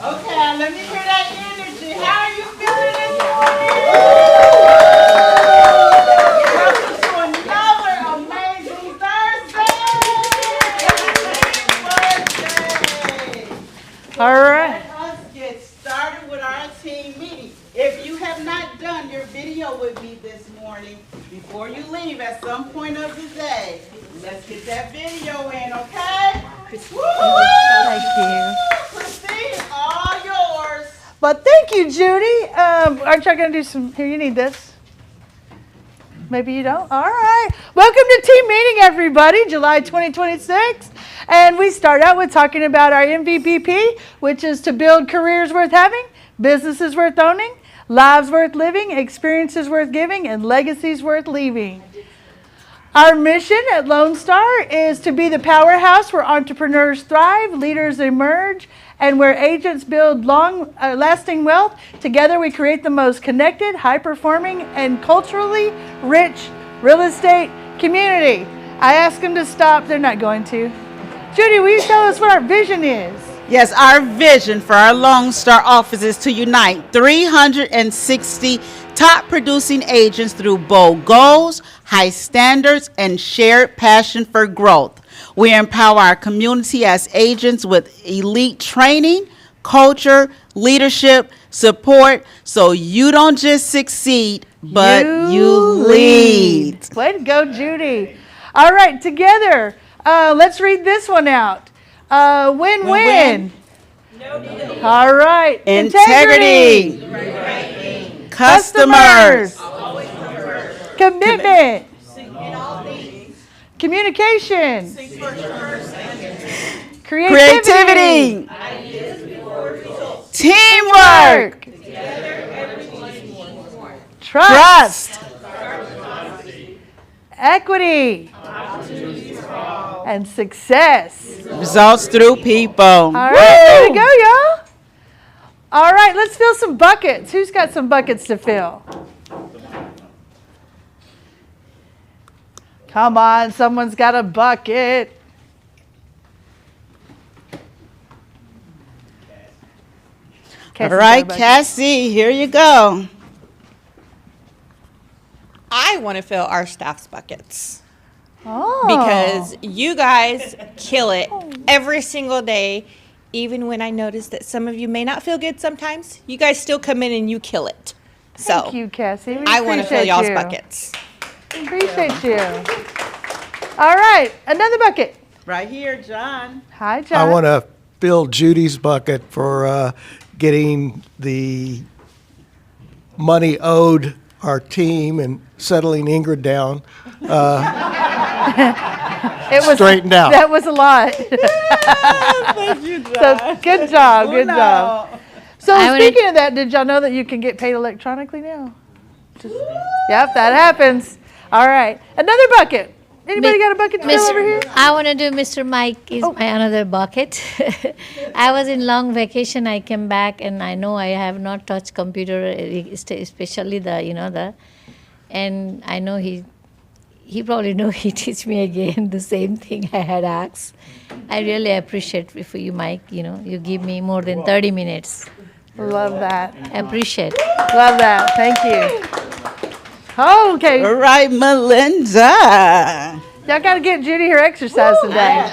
Okay, let me hear that energy. How are you feeling this morning? Welcome to another amazing Thursday. All right. Let us get started with our team meeting. If you have not done your video with me this morning, before you leave at some point of the day, let's get that video in, okay? Thank you. Christine, all yours. But thank you, Judy. Aren't y'all going to do some? Here, you need this. Maybe you don't? All right. Welcome to team meeting, everybody, July 2026. And we start out with talking about our MVPP, which is to build careers worth having, businesses worth owning, lives worth living, experiences worth giving, and legacies worth leaving. Our mission at Lone Star is to be the powerhouse where entrepreneurs thrive, leaders emerge, and where agents build lasting wealth. Together we create the most connected, high-performing, and culturally rich real estate community. I asked them to stop. They're not going to. Judy, will you tell us what our vision is? Yes, our vision for our Lone Star office is to unite 360 top producing agents through bold goals, high standards, and shared passion for growth. We empower our community as agents with elite training, culture, leadership, support, so you don't just succeed, but you lead. Way to go, Judy. All right, together, let's read this one out. Win-win. No deal. All right. Integrity. Customers. Commitment. Communication. Creativity. Teamwork. Trust. Equity. And success. Results through people. All right, there we go, y'all. All right, let's fill some buckets. Who's got some buckets to fill? Come on, someone's got a bucket. All right, Cassie, here you go. I want to fill our staff's buckets. Oh. Because you guys kill it every single day. Even when I notice that some of you may not feel good sometimes, you guys still come in and you kill it. So Thank you, Cassie. We I want to fill appreciate y'all's you. buckets. Appreciate you. All right, another bucket. Right here, John. Hi, John. I want to fill Judy's bucket for getting the money owed our team and settling Ingrid down straightened out. That was a lot. Thank you, John. So good job, good no. job. So speaking of that, did y'all know that you can get paid electronically now? Yep, that happens. All right, another bucket. Anybody got a bucket to fill over here? I want to do Mr. Mike is my another bucket. I was in long vacation. I came back and I know I have not touched computer, especially and I know he probably know he teach me again the same thing I had asked. I really appreciate it for you, Mike. You give me more than 30 minutes. Love that. Appreciate. Love that. Thank you. Okay. All right, Melinda. Y'all got to get Judy her exercise today.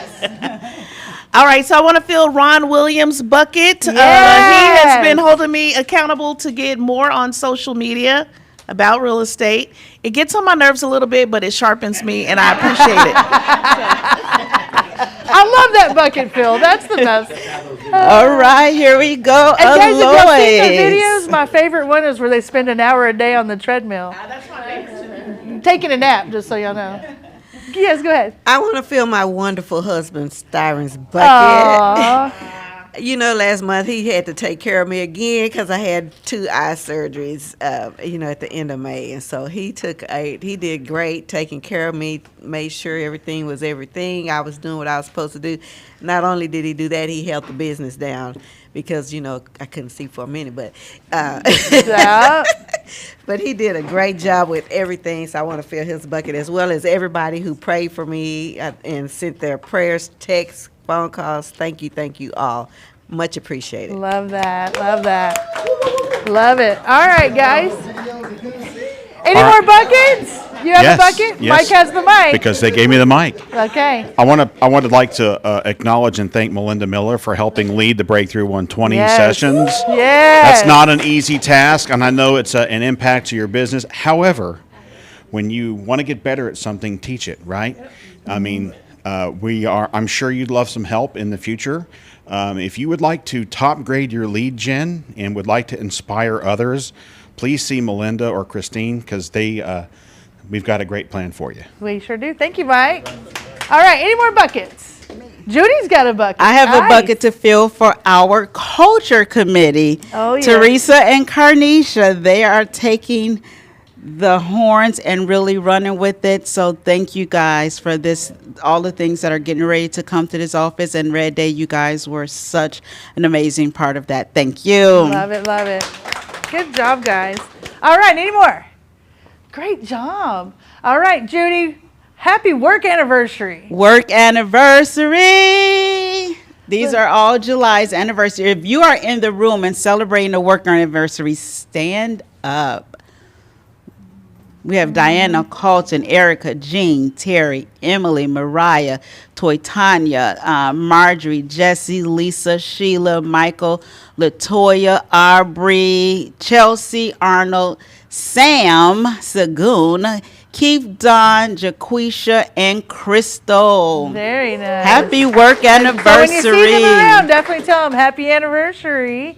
All right, so I want to fill Ron Williams' bucket. He Yes. has been holding me accountable to get more on social media about real estate. It gets on my nerves a little bit, but it sharpens me, and I appreciate it. I love that bucket, Phil. That's the best. All right, here we go. And guys, if y'all seen the Alois. videos, my favorite one is where they spend an hour a day on the treadmill. That's my favorite. Taking a nap, just so y'all know. Yes, go ahead. I want to fill my wonderful husband Styron's bucket. Aww. Last month he had to take care of me again because I had 2 eye surgeries, at the end of May. And so he did great taking care of me, made sure everything was everything. I was doing what I was supposed to do. Not only did he do that, he held the business down because, I couldn't see for a minute. But Yeah. but he did a great job with everything. So I want to fill his bucket as well as everybody who prayed for me and sent their prayers, texts, phone calls. Thank you all. Much appreciated. Love that. Love that. Love it. All right, guys. Any more buckets? You have a bucket? Yes. Mike has the mic. Because they gave me the mic. Okay. I would like to acknowledge and thank Melinda Miller for helping lead the Breakthrough 120 Yes. sessions. Yes. That's not an easy task, and I know it's an impact to your business. However, when you want to get better at something, teach it, right? I mean, I'm sure you'd love some help in the future. If you would like to top grade your lead gen and would like to inspire others, please see Melinda or Christine, because we've got a great plan for you. We sure do. Thank you, Mike. All right. Any more buckets? Judy's got a bucket. I have a Nice. bucket to fill for our culture committee. Oh, yeah. Teresa and Carnisha, they are taking the horns and really running with it. So thank you guys for this, all the things that are getting ready to come to this office. And Red Day, you guys were such an amazing part of that. Thank you. Love it. Love it. Good job, guys. All right. Any more? Great job. All right, Judy. Happy work anniversary. Work anniversary. These are all July's anniversary. If you are in the room and celebrating a work anniversary, stand up. We have Diana, Colton, Erica, Jean, Terry, Emily, Mariah, Toytanya, Marjorie, Jesse, Lisa, Sheila, Michael, Latoya, Aubrey, Chelsea, Arnold, Sam, Sagoon, Keith, Don, Jaquisha, and Crystal. Very nice. Happy work anniversary. So when you see them around, definitely tell them happy anniversary.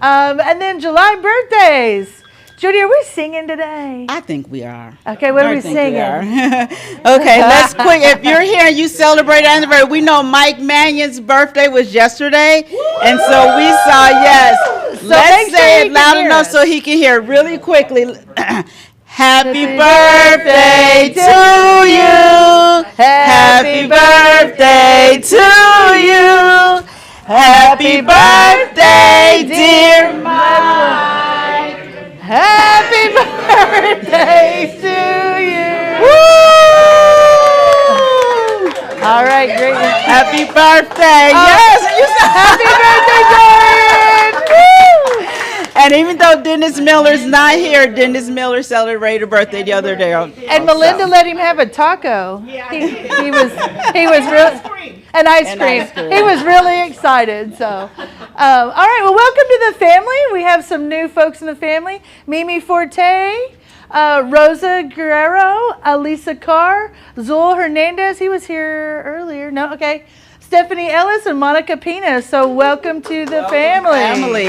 And then July birthdays. Judy, are we singing today? I think we are. Okay, what are I we think singing? Okay, let's quick. If you're here and you celebrate anniversary, we know Mike Mannion's birthday was yesterday, and so we saw yes. So Let's make sure say he it loud can hear enough us. so he can hear really quickly. Happy birthday to you. Happy birthday to you. Happy birthday, dear Mike. Happy birthday to you. Woo! All right, great. Happy birthday. Yes, you said Happy birthday, Jordan. Woo! And even though Dennis Miller's not here, Dennis Miller celebrated a birthday the other day. And Melinda let him have a taco. He was real and ice cream. He was really excited. So, all right. Well, welcome to the family. We have some new folks in the family: Mimi Forte, Rosa Guerrero, Alisa Carr, Zul Hernandez. He was here earlier. No, okay. Stephanie Ellis and Monica Pina. So, welcome to the family.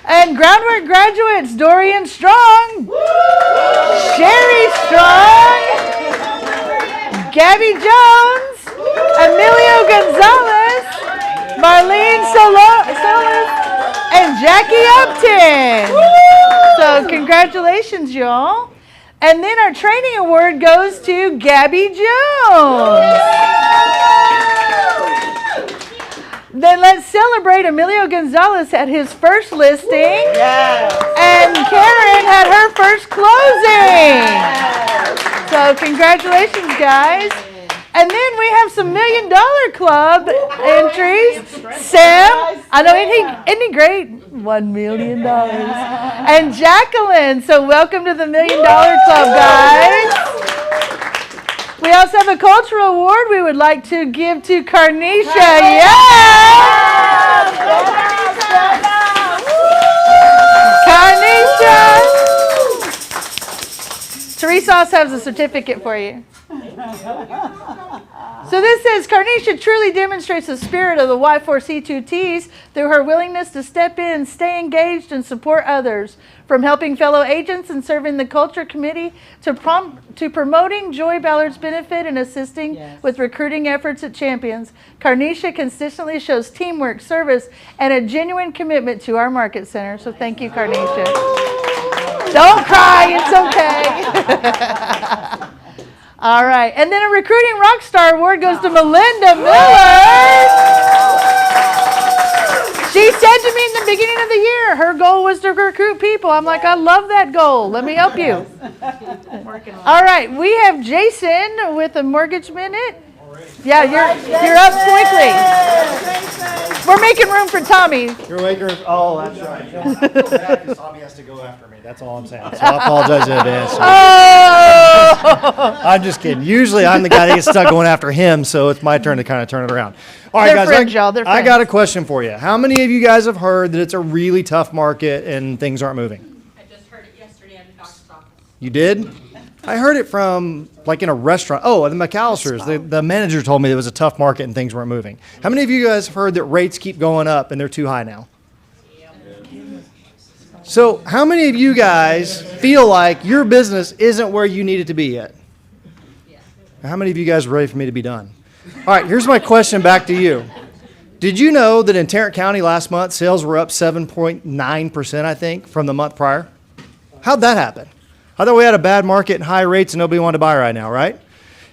And groundwork graduates: Dorian Strong, Sherry Strong, Gabby Jones, Emilio Gonzalez, Marlene Solis, and Jackie Upton. So congratulations, y'all. And then our training award goes to Gabby Jones. Then let's celebrate Emilio Gonzalez at his first listing. Yes. And Karen had her first closing. So congratulations, guys. And then we have some $1 Million Club entries. Sam, I know, isn't he great? $1 million. And Jacqueline, so welcome to the $1 Million Club, guys. We also have a cultural award we would like to give to Carnisha. Yes! Carnisha! Teresa also has a certificate for you. So this says, Carnisha truly demonstrates the spirit of the Y4C2Ts through her willingness to step in, stay engaged, and support others. From helping fellow agents and serving the culture committee to promoting Joy Ballard's benefit and assisting with recruiting efforts at Champions, Carnisha consistently shows teamwork, service, and a genuine commitment to our market center. So thank you, Carnisha. Don't cry, it's okay. All right, and then a recruiting rock star award goes to Melinda Miller. She said to me in the beginning of the year, her goal was to recruit people. I'm like, I love that goal. Let me help you. All right, we have Jason with a Mortgage Minute. Yeah, you're up quickly. We're making room for Tommy. You're making. Oh, that's right. Tommy has to go after me. That's all I'm saying. So I apologize in advance. Oh! I'm just kidding. Usually I'm the guy that gets stuck going after him, so it's my turn to kind of turn it around. All right, They're guys. friends, y'all. They're I got a friends. question for you. How many of you guys have heard that it's a really tough market and things aren't moving? I just heard it yesterday at the doctor's office. You did? I heard it from, like, in a restaurant. Oh, the McAllisters. The manager told me it was a tough market and things weren't moving. How many of you guys have heard that rates keep going up and they're too high now? So how many of you guys feel like your business isn't where you need it to be yet? How many of you guys are ready for me to be done? All right, here's my question back to you. Did you know that in Tarrant County last month, sales were up 7.9%, I think, from the month prior? How'd that happen? I thought we had a bad market and high rates and nobody wanted to buy right now, right?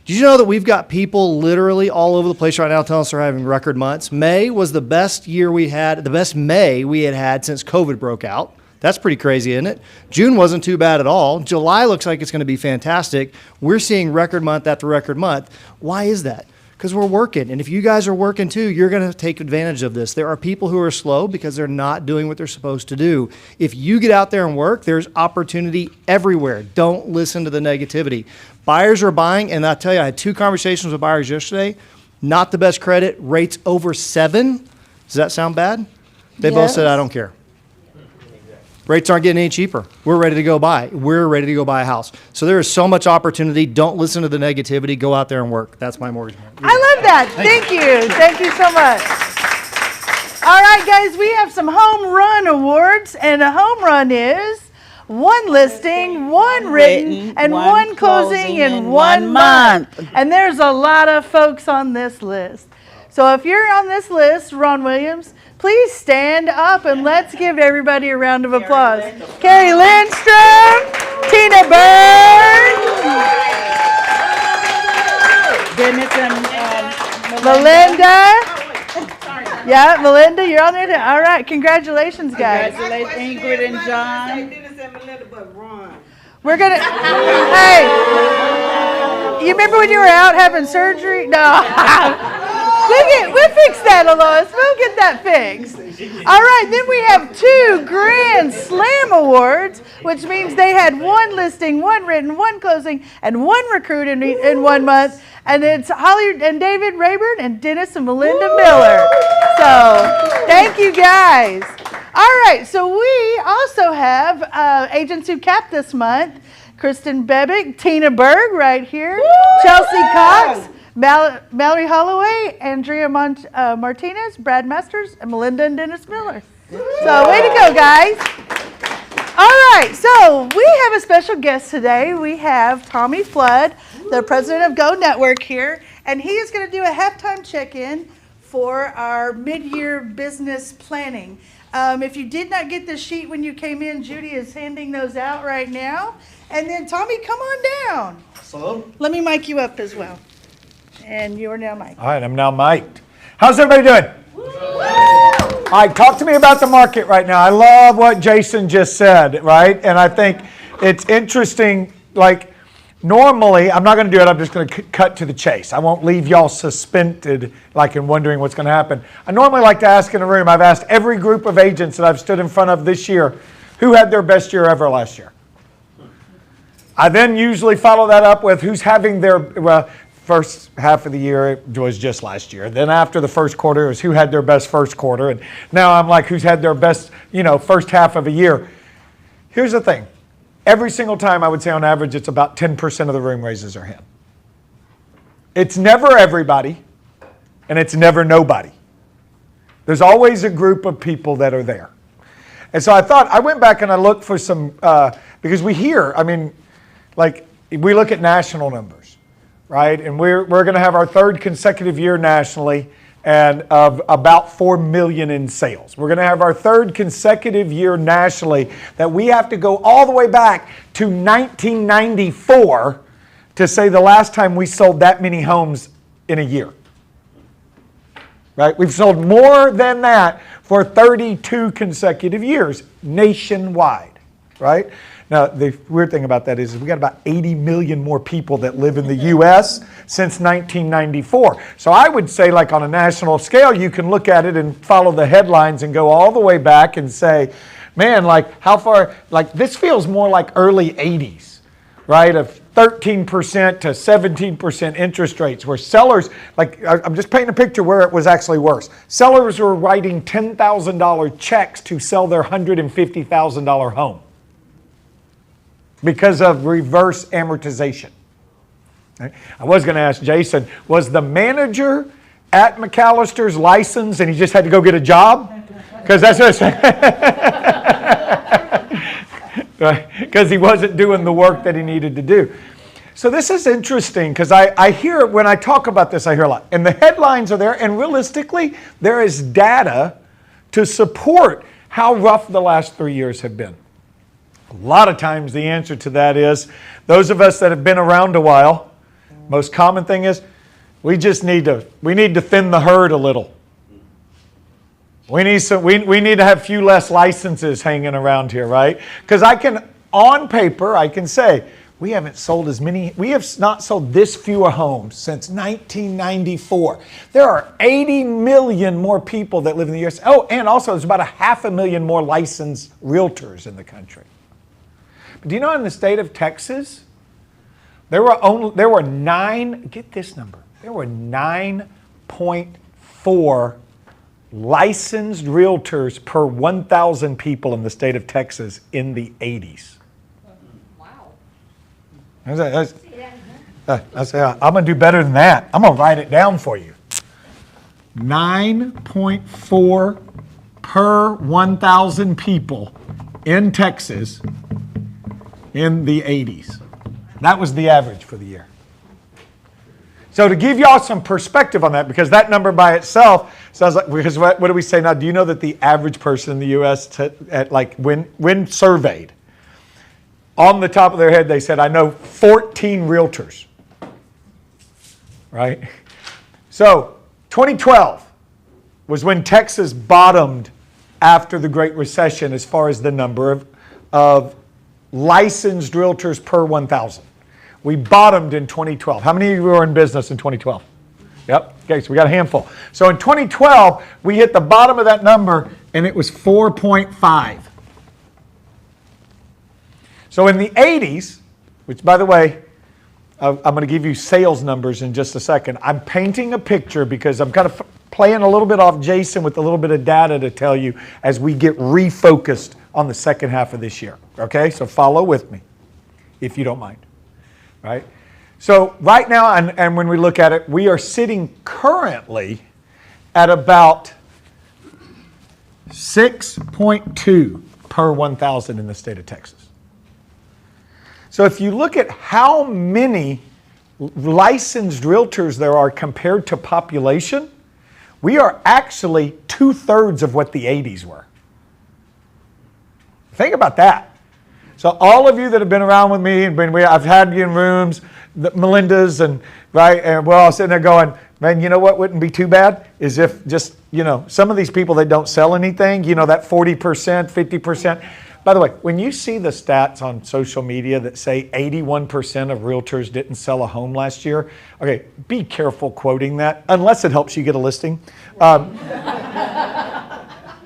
Did you know that we've got people literally all over the place right now telling us they're having record months? May was the best year we had, the best May we had had since COVID broke out. That's pretty crazy, isn't it? June wasn't too bad at all. July looks like it's going to be fantastic. We're seeing record month after record month. Why is that? Because we're working. And if you guys are working too, you're going to take advantage of this. There are people who are slow because they're not doing what they're supposed to do. If you get out there and work, there's opportunity everywhere. Don't listen to the negativity. Buyers are buying, and I'll tell you, I had 2 conversations with buyers yesterday. Not the best credit, rates over 7. Does that sound bad? They both said, I don't care. Rates aren't getting any cheaper. We're ready to go buy. We're ready to go buy a house. So there is so much opportunity. Don't listen to the negativity. Go out there and work. That's my mortgage. I love that. Thank you. Thank you so much. All right, guys, we have some home run awards, and a home run is 1 listing, 1 written, and 1 closing in 1 month. And there's a lot of folks on this list. So if you're on this list, Ron Williams, please stand up and let's give everybody a round of applause. Carrie Lindstrom, Tina Byrne, Dennis and Melinda. Yeah, Melinda, you're on there too. All right, congratulations, guys. Congratulations, Ingrid and John. We're gonna. Hey, you remember when you were out having surgery? No. We'll fix that, Alois. We'll get that fixed. All right, then we have 2 Grand Slam Awards, which means they had 1 listing, 1 written, 1 closing, and 1 recruit in 1 month. And it's Holly and David Rayburn and Dennis and Melinda Miller. So thank you, guys. All right, so we also have agents who capped this month. Kristen Bebick, Tina Berg right here, Chelsea Cox, Mallory Holloway, Andrea Martinez, Brad Masters, and Melinda and Dennis Miller. So way to go, guys. All right, so we have a special guest today. We have Tommy Flood, the president of Go Network here, and he is going to do a halftime check-in for our mid-year business planning. If you did not get the sheet when you came in, Judy is handing those out right now. And then Tommy, come on down. Hello. Let me mic you up as well. And you're now mic'd. All right, I'm now mic'd. How's everybody doing? All right, talk to me about the market right now. I love what Jason just said, right? And I think it's interesting, like, normally, I'm not going to do it, I'm just going to cut to the chase. I won't leave y'all suspended, like, and wondering what's going to happen. I normally like to ask in a room, I've asked every group of agents that I've stood in front of this year, who had their best year ever last year? I then usually follow that up with who's having their, first half of the year it was just last year. Then after the first quarter, it was who had their best first quarter. And now I'm like, who's had their best, first half of a year. Here's the thing. Every single time, I would say on average, it's about 10% of the room raises their hand. It's never everybody, and it's never nobody. There's always a group of people that are there. And so I went back and I looked for some, because we hear, we look at national numbers, right? And we're going to have our 3rd consecutive year nationally and of about 4 million in sales. We're going to have our 3rd consecutive year nationally that we have to go all the way back to 1994 to say the last time we sold that many homes in a year. Right? We've sold more than that for 32 consecutive years nationwide. right? Now, the weird thing about that is we got about 80 million more people that live in the U.S. since 1994. So I would say, like on a national scale, you can look at it and follow the headlines and go all the way back and say, man, like how far, like this feels more like early 80s, right? Of 13% to 17% interest rates, where sellers, like I'm just painting a picture where it was actually worse. Sellers were writing $10,000 checks to sell their $150,000 home because of reverse amortization. Right? I was going to ask Jason, was the manager at McAllister's licensed and he just had to go get a job? Because that's what because he wasn't doing the work that he needed to do. So this is interesting because I hear, when I talk about this, I hear a lot. And the headlines are there, and realistically, there is data to support how rough the last 3 years have been. A lot of times the answer to that is, those of us that have been around a while, most common thing is, we need to thin the herd a little. We need to have few less licenses hanging around here, right? Because on paper, I can say, we have not sold this fewer homes since 1994. There are 80 million more people that live in the U.S. Oh, and also there's about 500,000 more licensed realtors in the country. But do you know in the state of Texas, there were 9.4 licensed realtors per 1,000 people in the state of Texas in the 80s. Wow. I say, I'm going to do better than that. I'm going to write it down for you. 9.4 per 1,000 people in Texas in the 80s. That was the average for the year. So to give y'all some perspective on that, because that number by itself sounds like, because what do we say now? Do you know that the average person in the U.S., when surveyed, on the top of their head, they said, I know 14 realtors, right? So 2012 was when Texas bottomed after the Great Recession as far as the number of licensed realtors per 1,000. We bottomed in 2012. How many of you were in business in 2012? Yep. Okay, so we got a handful. So in 2012, we hit the bottom of that number, and it was 4.5. So in the 80s, which by the way, I'm going to give you sales numbers in just a second. I'm painting a picture because I'm kind of playing a little bit off Jason with a little bit of data to tell you as we get refocused on the second half of this year. Okay, so follow with me, if you don't mind. Right? So right now, and when we look at it, we are sitting currently at about 6.2 per 1,000 in the state of Texas. So if you look at how many licensed realtors there are compared to population, we are actually 2/3 of what the 80s were. Think about that. So all of you that have been around with me, and I've had you in rooms, Melinda's, and right, and we're all sitting there going, man, you know what wouldn't be too bad is if just, some of these people that don't sell anything, that 40%, 50%. By the way, when you see the stats on social media that say 81% of realtors didn't sell a home last year, okay, be careful quoting that, unless it helps you get a listing.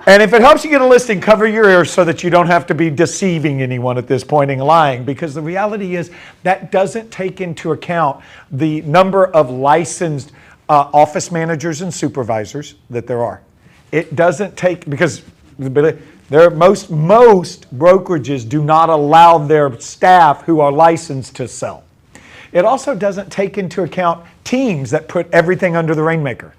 And if it helps you get a listing, cover your ears so that you don't have to be deceiving anyone at this point and lying, because the reality is that doesn't take into account the number of licensed office managers and supervisors that there are. It doesn't take, because most brokerages do not allow their staff who are licensed to sell. It also doesn't take into account teams that put everything under the rainmaker.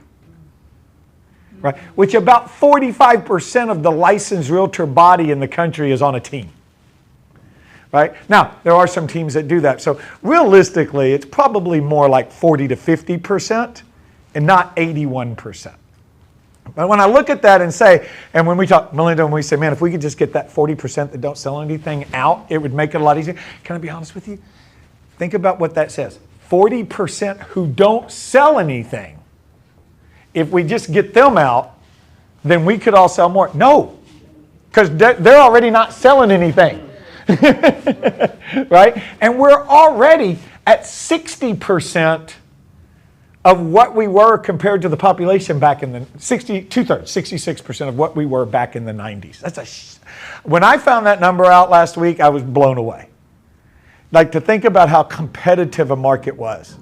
Right, which about 45% of the licensed realtor body in the country is on a team. Right? Now, there are some teams that do that. So realistically, it's probably more like 40 to 50% and not 81%. But when I look at that and say, and when we talk, Melinda, when we say, man, if we could just get that 40% that don't sell anything out, it would make it a lot easier. Can I be honest with you? Think about what that says. 40% who don't sell anything. If we just get them out, then we could all sell more. No, because they're already not selling anything. right? And we're already at 60% of what we were compared to the population back in the 66% of what we were back in the 90s. When I found that number out last week, I was blown away. Like, to think about how competitive a market was.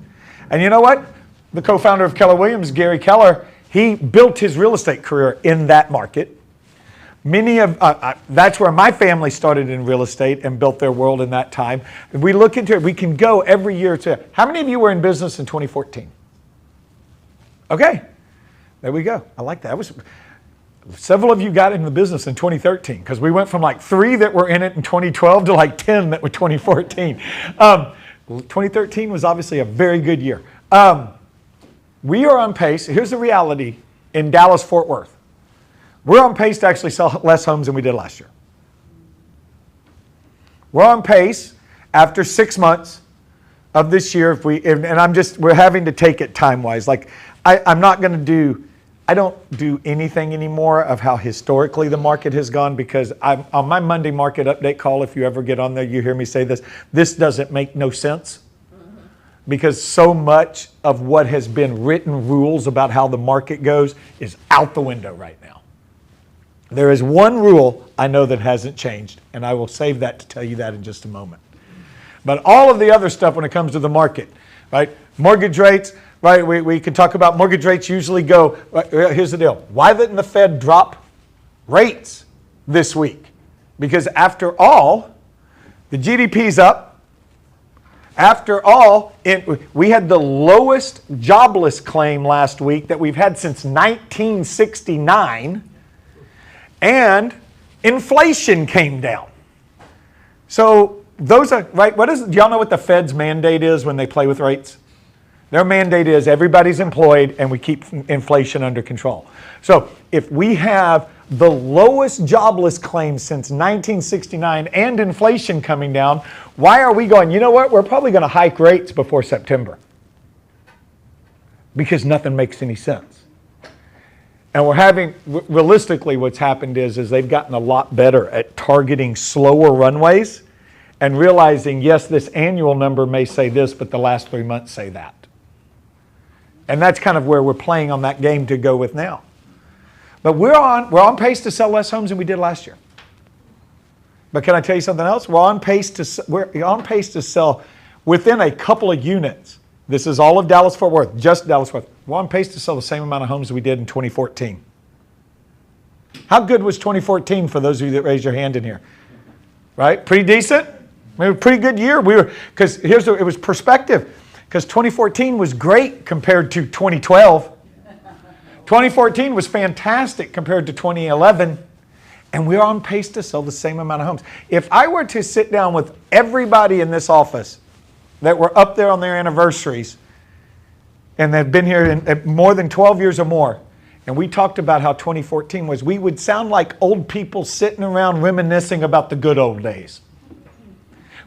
And you know what? The co-founder of Keller Williams, Gary Keller, he built his real estate career in that market. That's where my family started in real estate and built their world in that time. If we look into it, we can go every year to, how many of you were in business in 2014? Okay, there we go. I like that. Several of you got into the business in 2013 because we went from like 3 that were in it in 2012 to like 10 that were 2014. 2013 was obviously a very good year. We are on pace. Here's the reality in Dallas-Fort Worth. We're on pace to actually sell less homes than we did last year. We're on pace after 6 months of this year. We're having to take it time-wise. Like, I don't do anything anymore of how historically the market has gone, because I'm on my Monday market update call. If you ever get on there, you hear me say this doesn't make no sense. Because so much of what has been written rules about how the market goes is out the window right now. There is one rule I know that hasn't changed, and I will save that to tell you that in just a moment. But all of the other stuff when it comes to the market, right? Mortgage rates, right? We can talk about mortgage rates usually go, here's the deal. Why didn't the Fed drop rates this week? Because after all, the GDP's up. After all, we had the lowest jobless claim last week that we've had since 1969, and inflation came down. So those are, right, do y'all know what the Fed's mandate is when they play with rates? Their mandate is everybody's employed and we keep inflation under control. So if we have the lowest jobless claim since 1969 and inflation coming down, why are we going, you know what, we're probably going to hike rates before September? Because nothing makes any sense. And realistically what's happened is they've gotten a lot better at targeting slower runways and realizing, yes, this annual number may say this, but the last 3 months say that. And that's kind of where we're playing on that game to go with now. But we're on pace to sell less homes than we did last year. But can I tell you something else? We're on pace to sell within a couple of units. This is all of Dallas-Fort Worth, just Dallas-Fort Worth. We're on pace to sell the same amount of homes we did in 2014. How good was 2014 for those of you that raised your hand in here? Right? Pretty decent? Maybe a pretty good year. Because it was perspective. Because 2014 was great compared to 2012. 2014 was fantastic compared to 2011. And we're on pace to sell the same amount of homes. If I were to sit down with everybody in this office that were up there on their anniversaries and they've been here in more than 12 years or more, and we talked about how 2014 was, we would sound like old people sitting around reminiscing about the good old days.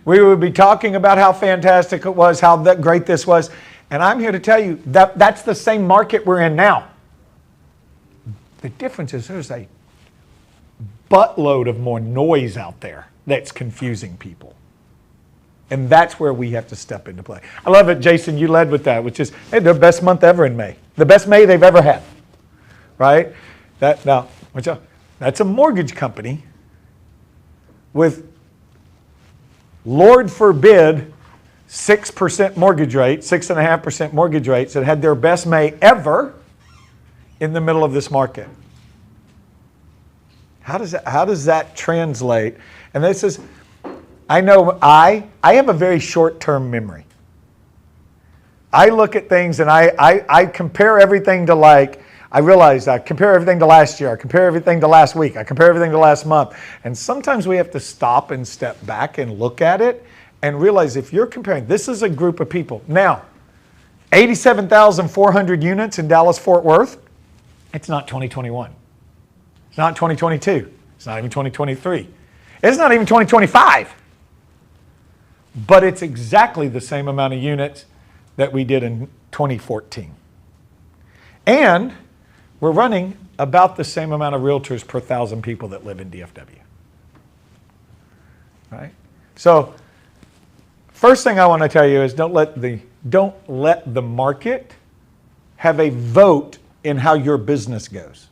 We would be talking about how fantastic it was, how great this was. And I'm here to tell you that that's the same market we're in now. The difference is there's a buttload of more noise out there that's confusing people. And that's where we have to step into play. I love it, Jason, you led with that, which is, hey, their best month ever in May. The best May they've ever had, right? That's a mortgage company with, Lord forbid, 6% mortgage rate, 6.5% mortgage rates that had their best May ever in the middle of this market. How does that translate? And this is, I know I have a very short-term memory. I look at things and I compare everything to I realize I compare everything to last year, I compare everything to last week, I compare everything to last month. And sometimes we have to stop and step back and look at it and realize if you're comparing, this is a group of people. Now, 87,400 units in Dallas-Fort Worth, it's not 2021. It's not 2022. It's not even 2023. It's not even 2025. But it's exactly the same amount of units that we did in 2014. And we're running about the same amount of realtors per 1,000 people that live in DFW. Right? So first thing I want to tell you is don't let the market have a vote in how your business goes.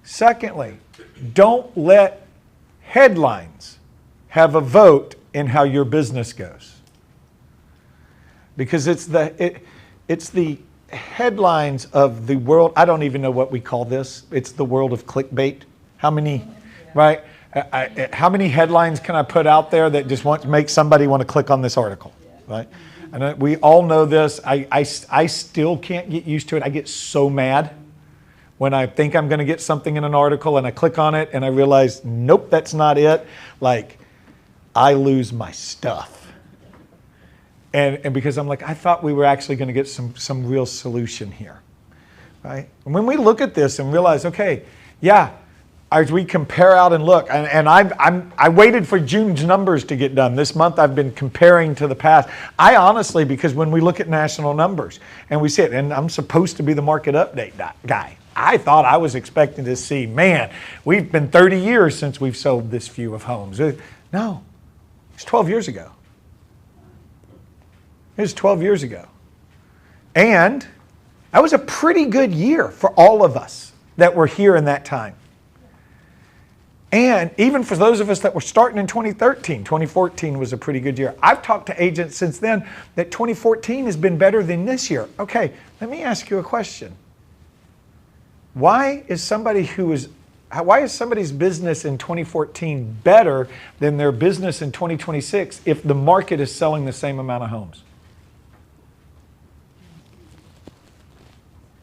Secondly, don't let headlines have a vote in how your business goes. Because it's the headlines of the world. I don't even know what we call this. It's the world of clickbait. How many, right? How many headlines can I put out there that just make somebody want to click on this article, right? And we all know this. I still can't get used to it. I get so mad when I think I'm going to get something in an article and I click on it and I realize, nope, that's not it. Like, I lose my stuff. And because I'm like, I thought we were actually going to get some real solution here, right? And when we look at this and realize, okay, yeah, as we compare out and look, and I waited for June's numbers to get done. This month I've been comparing to the past. I honestly, because when we look at national numbers and we see it, and I'm supposed to be the market update guy, I thought I was expecting to see, man, we've been 30 years since we've sold this few of homes. No, it's 12 years ago. It was 12 years ago. And that was a pretty good year for all of us that were here in that time. And even for those of us that were starting in 2013, 2014 was a pretty good year. I've talked to agents since then that 2014 has been better than this year. Okay, let me ask you a question. Why is somebody's business in 2014 better than their business in 2026 if the market is selling the same amount of homes?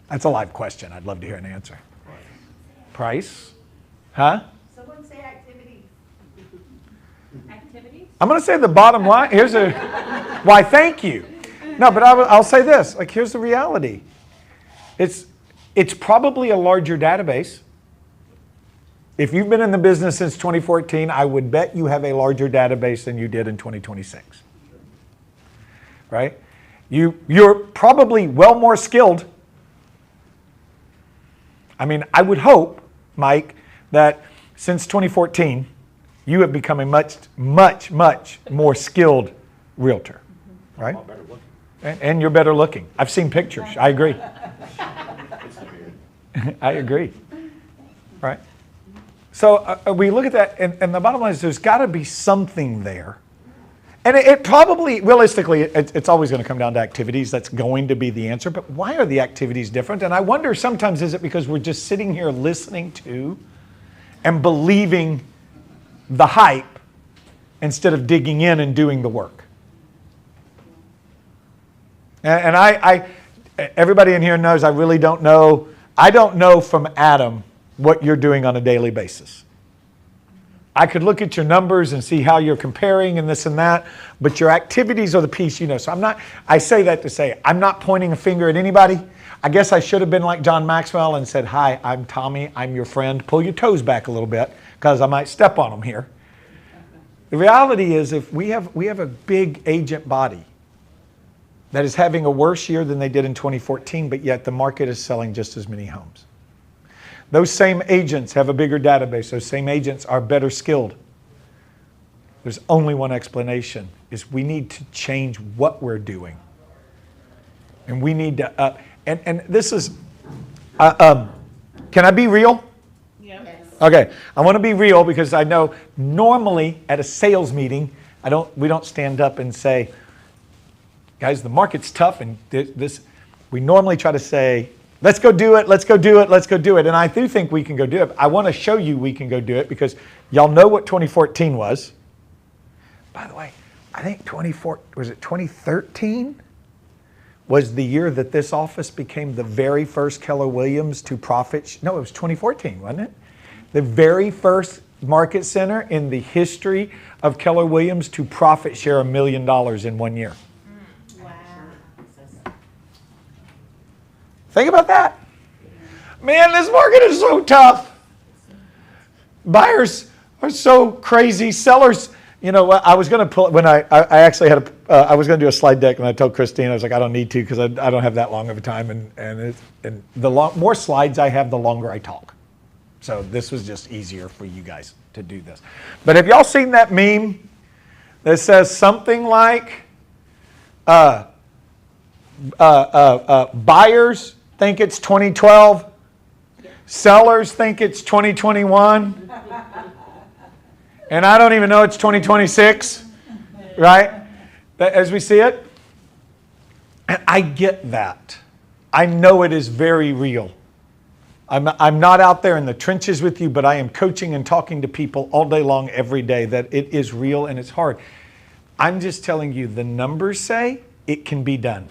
That's a live question. I'd love to hear an answer. Price? Huh? Someone say activities. Activities? I'm going to say the bottom line. Why, thank you. No, but I'll say this. Like, here's the reality. It's probably a larger database. If you've been in the business since 2014, I would bet you have a larger database than you did in 2026. Right? You're probably well more skilled. I mean, I would hope, Mike, that since 2014, you have become a much, much, much more skilled realtor, right? And you're better looking. I've seen pictures. I agree. I agree. Right? So we look at that, and the bottom line is there's got to be something there. And it probably, realistically, it's always going to come down to activities. That's going to be the answer. But why are the activities different? And I wonder sometimes, is it because we're just sitting here listening to and believing the hype instead of digging in and doing the work? And everybody in here knows I really don't know. I don't know from Adam what you're doing on a daily basis. I could look at your numbers and see how you're comparing and this and that, but your activities are the piece you know. So I say that to say, I'm not pointing a finger at anybody. I guess I should have been like John Maxwell and said, hi, I'm Tommy, I'm your friend. Pull your toes back a little bit because I might step on them here. The reality is if we have a big agent body that is having a worse year than they did in 2014, but yet the market is selling just as many homes. Those same agents have a bigger database. Those same agents are better skilled. There's only one explanation, is we need to change what we're doing. And we need to, and this is, can I be real? Yes. Okay, I want to be real because I know normally at a sales meeting, we don't stand up and say, guys, the market's tough and we normally try to say, let's go do it, let's go do it, let's go do it. And I do think we can go do it. I want to show you we can go do it because y'all know what 2014 was. By the way, I think 2013 was the year that this office became the very first Keller Williams to profit. No, it was 2014, wasn't it? The very first market center in the history of Keller Williams to profit share $1 million in 1 year. Think about that. Man, this market is so tough. Buyers are so crazy. Sellers, you know, I was going to pull, when I actually had I was going to do a slide deck and I told Christine, I was like, I don't need to because I don't have that long of a time. And the more slides I have, the longer I talk. So this was just easier for you guys to do this. But have y'all seen that meme that says something like, buyers think it's 2012, sellers think it's 2021, and I don't even know it's 2026, right? As we see it, and I get that. I know it is very real. I'm not out there in the trenches with you, but I am coaching and talking to people all day long, every day, that it is real and it's hard. I'm just telling you, the numbers say it can be done.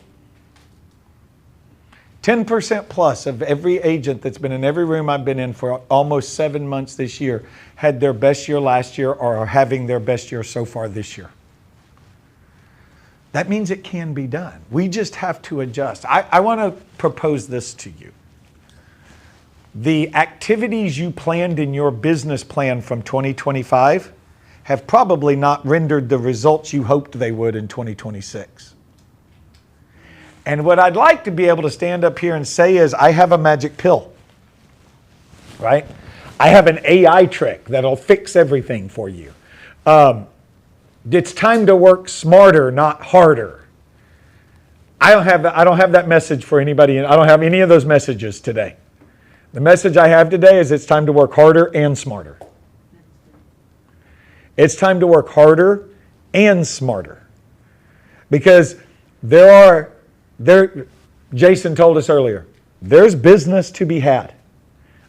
10% plus of every agent that's been in every room I've been in for almost 7 months this year had their best year last year or are having their best year so far this year. That means it can be done. We just have to adjust. I want to propose this to you. The activities you planned in your business plan from 2025 have probably not rendered the results you hoped they would in 2026. And what I'd like to be able to stand up here and say is, I have a magic pill, right? I have an AI trick that'll fix everything for you. It's time to work smarter, not harder. I don't have that message for anybody. I don't have any of those messages today. The message I have today is it's time to work harder and smarter. It's time to work harder and smarter. Because Jason told us earlier, there's business to be had.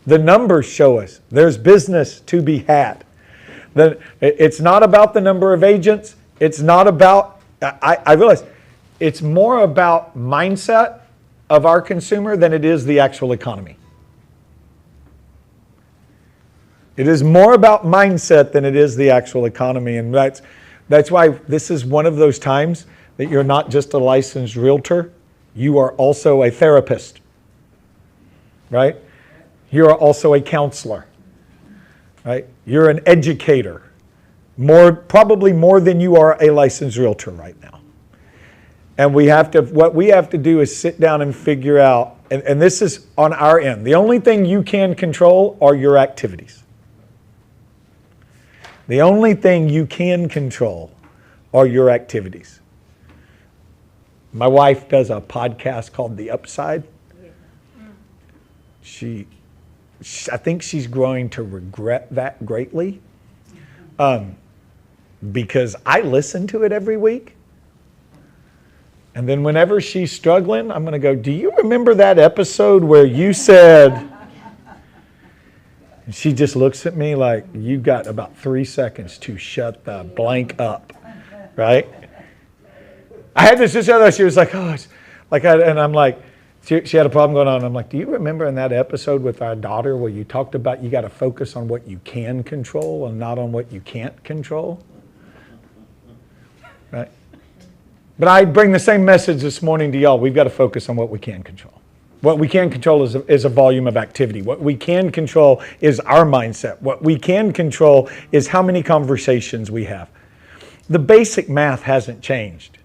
The numbers show us there's business to be had. It's not about the number of agents. It's not about, I realize, it's more about mindset of our consumer than it is the actual economy. It is more about mindset than it is the actual economy. And that's why this is one of those times that you're not just a licensed realtor, you are also a therapist, right? You are also a counselor, right? You're an educator, probably more than you are a licensed realtor right now. And what we have to do is sit down and figure out, and this is on our end, the only thing you can control are your activities. The only thing you can control are your activities. My wife does a podcast called The Upside. I think she's growing to regret that greatly, because I listen to it every week. And then whenever she's struggling, I'm going to go, do you remember that episode where you said... And she just looks at me like, you got about 3 seconds to shut the blank up, right? I had this just other, she was like, oh, it's like, and I'm like, she had a problem going on. I'm like, do you remember in that episode with our daughter where you talked about you got to focus on what you can control and not on what you can't control? Right? But I bring the same message this morning to y'all. We've got to focus on what we can control. What we can control is a volume of activity. What we can control is our mindset. What we can control is how many conversations we have. The basic math hasn't changed.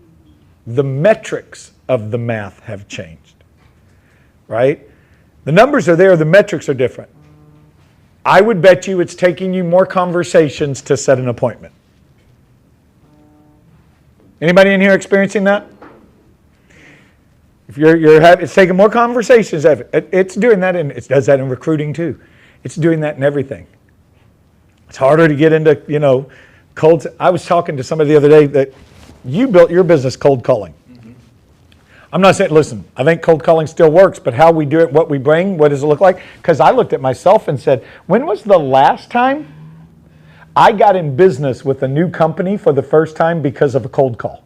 The metrics of the math have changed, right? The numbers are there, the metrics are different. I would bet you it's taking you more conversations to set an appointment. Anybody in here experiencing that? If it's taking more conversations. It's doing that, and it does that in recruiting too. It's doing that in everything. It's harder to get into, cold. I was talking to somebody the other day that you built your business cold calling. Mm-hmm. I'm not saying, listen, I think cold calling still works, but how we do it, what we bring, what does it look like? Because I looked at myself and said, when was the last time I got in business with a new company for the first time because of a cold call?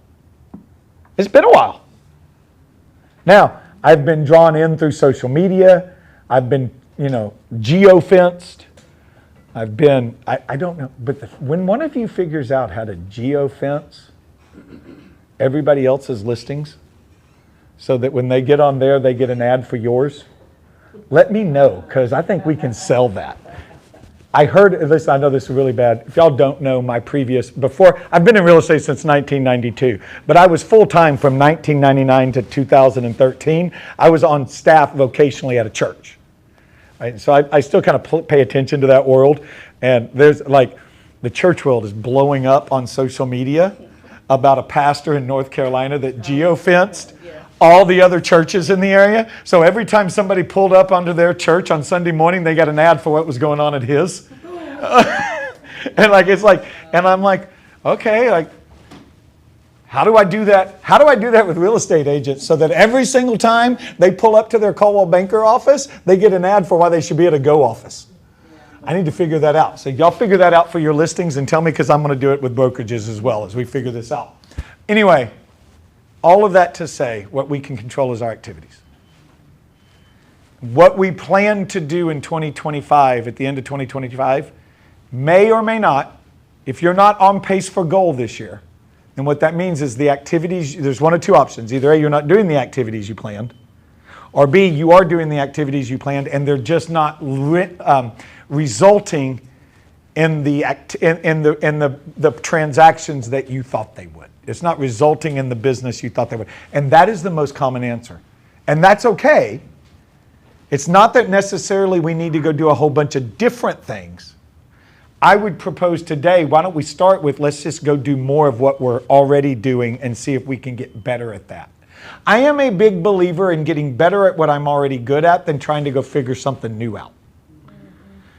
It's been a while. Now, I've been drawn in through social media. I've been, geo-fenced. I don't know, but when one of you figures out how to geo-fence everybody else's listings so that when they get on there, they get an ad for yours, let me know, because I think we can sell that. I heard, at least I know this is really bad. If y'all don't know I've been in real estate since 1992, but I was full-time from 1999 to 2013. I was on staff vocationally at a church. right? So I still kind of pay attention to that world. And there's like, the church world is blowing up on social media about a pastor in North Carolina that geo-fenced all the other churches in the area. So every time somebody pulled up onto their church on Sunday morning, they got an ad for what was going on at his. And like, it's like, and I'm like, okay, like, how do I do that? How do I do that with real estate agents so that every single time they pull up to their Coldwell Banker office, they get an ad for why they should be at a Go office? I need to figure that out. So y'all figure that out for your listings and tell me, because I'm going to do it with brokerages as well as we figure this out. Anyway, all of that to say, what we can control is our activities. What we plan to do in 2025, at the end of 2025, may or may not, if you're not on pace for goal this year, and what that means is the activities, there's one of two options. Either A, you're not doing the activities you planned, or B, you are doing the activities you planned and they're just not resulting in the transactions that you thought they would. It's not resulting in the business you thought they would. And that is the most common answer. And that's okay. It's not that necessarily we need to go do a whole bunch of different things. I would propose today, why don't we start with, let's just go do more of what we're already doing and see if we can get better at that. I am a big believer in getting better at what I'm already good at than trying to go figure something new out.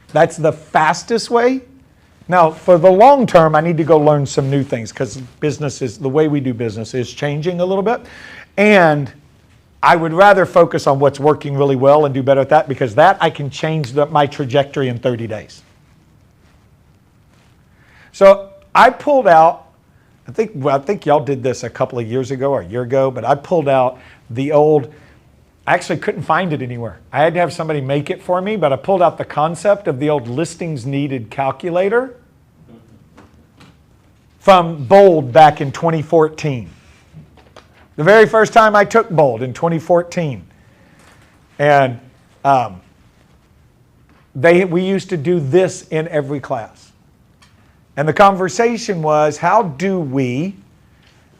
That's the fastest way. Now, for the long term, I need to go learn some new things because the way we do business is changing a little bit. And I would rather focus on what's working really well and do better at that, because that I can change my trajectory in 30 days. So I pulled out, I think y'all did this a couple of years ago or a year ago, but I pulled out the old, I actually couldn't find it anywhere. I had to have somebody make it for me, but I pulled out the concept of the old listings needed calculator from Bold back in 2014. The very first time I took Bold in 2014. And we used to do this in every class. And the conversation was, how do we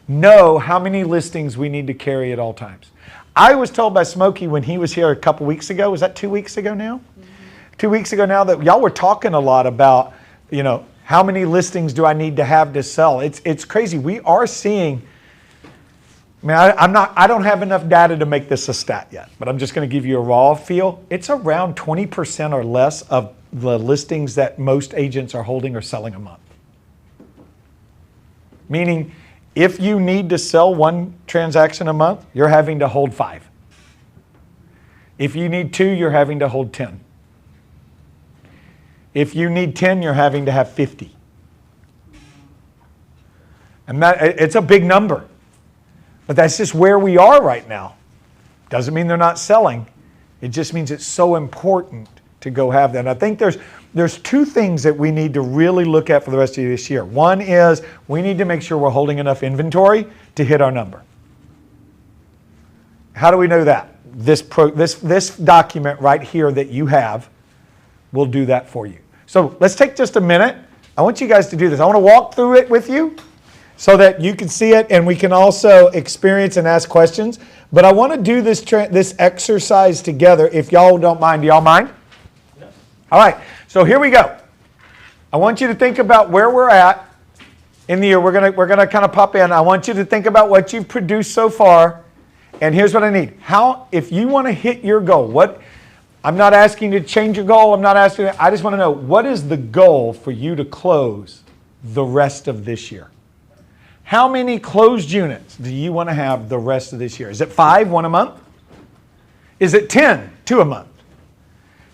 know how many listings we need to carry at all times? I was told by Smokey when he was here a couple weeks ago, was that 2 weeks ago now? Mm-hmm. 2 weeks ago now, that y'all were talking a lot about, how many listings do I need to have to sell? It's crazy. We are seeing, I don't have enough data to make this a stat yet, but I'm just going to give you a raw feel. It's around 20% or less of the listings that most agents are holding or selling a month. Meaning, if you need to sell one transaction a month, you're having to hold 5. If you need 2, you're having to hold 10. If you need 10, you're having to have 50. And it's a big number. But that's just where we are right now. Doesn't mean they're not selling. It just means it's so important to go have that. And I think there's 2 things that we need to really look at for the rest of this year. One is we need to make sure we're holding enough inventory to hit our number. How do we know that? This document right here that you have will do that for you. So let's take just a minute. I want you guys to do this. I want to walk through it with you so that you can see it and we can also experience and ask questions. But I want to do this exercise together if y'all don't mind. Do y'all mind? Yes. All right. So here we go. I want you to think about where we're at in the year. We're gonna kind of pop in. I want you to think about what you've produced so far. And here's what I need. If you want to hit your goal, I'm not asking you to change your goal. I just want to know, what is the goal for you to close the rest of this year? How many closed units do you want to have the rest of this year? Is it 5, 1 a month? Is it 10, 2 a month?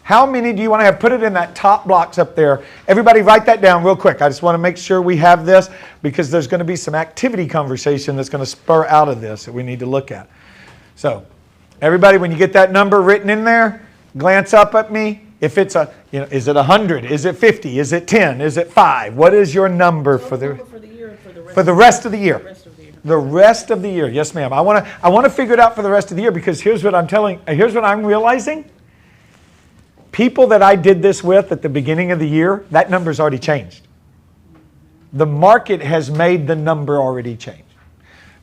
How many do you want to have? Put it in that top blocks up there. Everybody write that down real quick. I just want to make sure we have this because there's going to be some activity conversation that's going to spur out of this that we need to look at. So everybody, when you get that number written in there, glance up at me. If it's is it 100? Is it 50? Is it 10? Is it 5? What is your number for the rest of the year? The rest of the year. Yes, ma'am. I want to figure it out for the rest of the year because here's what I'm realizing. People that I did this with at the beginning of the year, that number's already changed. The market has made the number already change.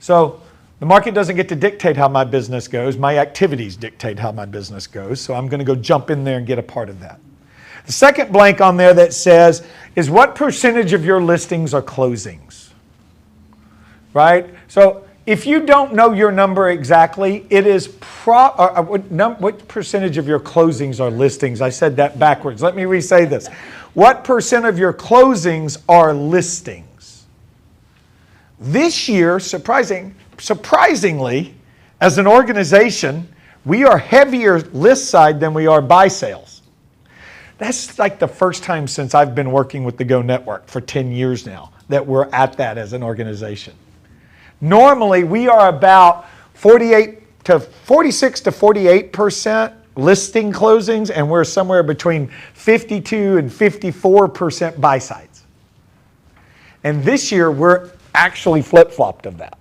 So The market doesn't get to dictate how my business goes. My activities dictate how my business goes. So I'm going to go jump in there and get a part of that. The second blank on there that says is what percentage of your listings are closings? Right? So if you don't know your number exactly, it is what percentage of your closings are listings? I said that backwards. Let me re-say this. What percent of your closings are listings? This year, surprisingly, as an organization, we are heavier list side than we are buy sales. That's like the first time since I've been working with the Go Network for 10 years now that we're at that as an organization. Normally, we are about 46 to 48% listing closings, and we're somewhere between 52 and 54% buy sides. And this year, we're actually flip-flopped of that.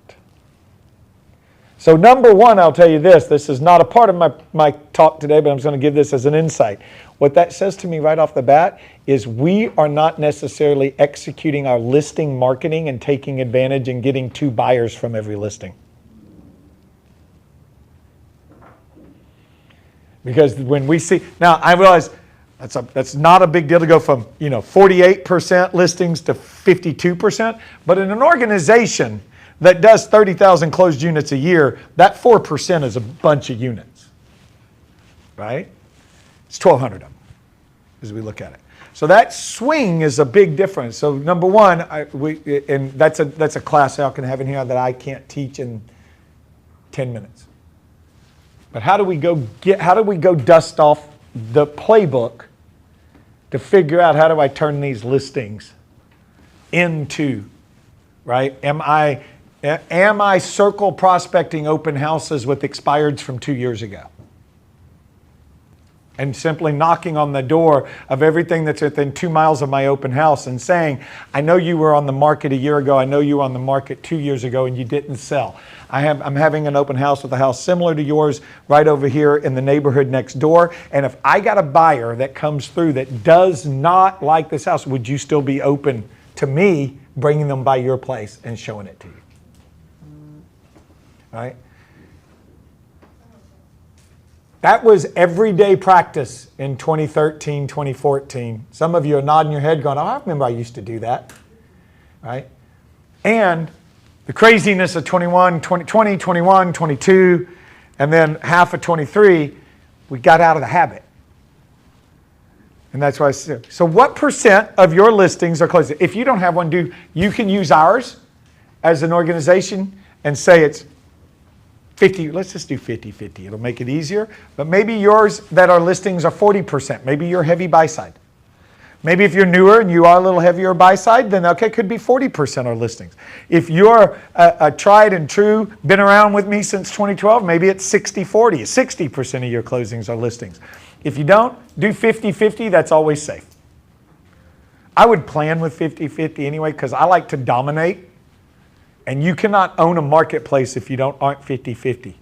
So number one, I'll tell you this is not a part of my talk today, but I'm just going to give this as an insight. What that says to me right off the bat is we are not necessarily executing our listing marketing and taking advantage and getting 2 buyers from every listing. Because when we see, now I realize that's not a big deal to go from 48% listings to 52%, but in an organization that does 30,000 closed units a year, that 4% is a bunch of units, right? It's 1,200 of them as we look at it. So that swing is a big difference. So number one, and that's a class I can have in here that I can't teach in 10 minutes. But how do we go dust off the playbook to figure out how do I turn these listings into, right? Am I circle prospecting open houses with expireds from 2 years ago? And simply knocking on the door of everything that's within 2 miles of my open house and saying, I know you were on the market a year ago, I know you were on the market 2 years ago and you didn't sell. I'm having an open house with a house similar to yours right over here in the neighborhood next door. And if I got a buyer that comes through that does not like this house, would you still be open to me bringing them by your place and showing it to you? All right? That was everyday practice in 2013, 2014. Some of you are nodding your head going, oh, I remember I used to do that, right? And the craziness of 2020, 21, 22, and then half of 23, we got out of the habit. And that's why I said, so what percent of your listings are closed? If you don't have one, you can use ours as an organization and say it's 50, let's just do 50-50. It'll make it easier. But maybe yours that are listings are 40%. Maybe you're heavy buy side. Maybe if you're newer and you are a little heavier buy side, then okay, could be 40% are listings. If you're a tried and true, been around with me since 2012, maybe it's 60-40. 60% of your closings are listings. If you don't, do 50-50, that's always safe. I would plan with 50-50 anyway because I like to dominate. And you cannot own a marketplace if you aren't 50-50.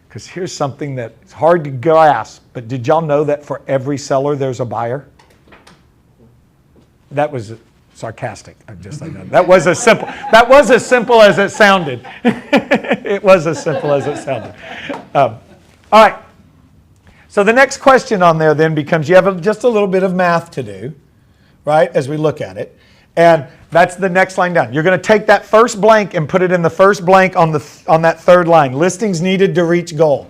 Because here's something that's hard to grasp, but did y'all know that for every seller there's a buyer? That was sarcastic. I'm just like that. That was as simple as it sounded. It was as simple as it sounded. All right. So the next question on there then becomes you have just a little bit of math to do, right, as we look at it. And that's the next line down. You're going to take that first blank and put it in the first blank on that third line. Listings needed to reach goal.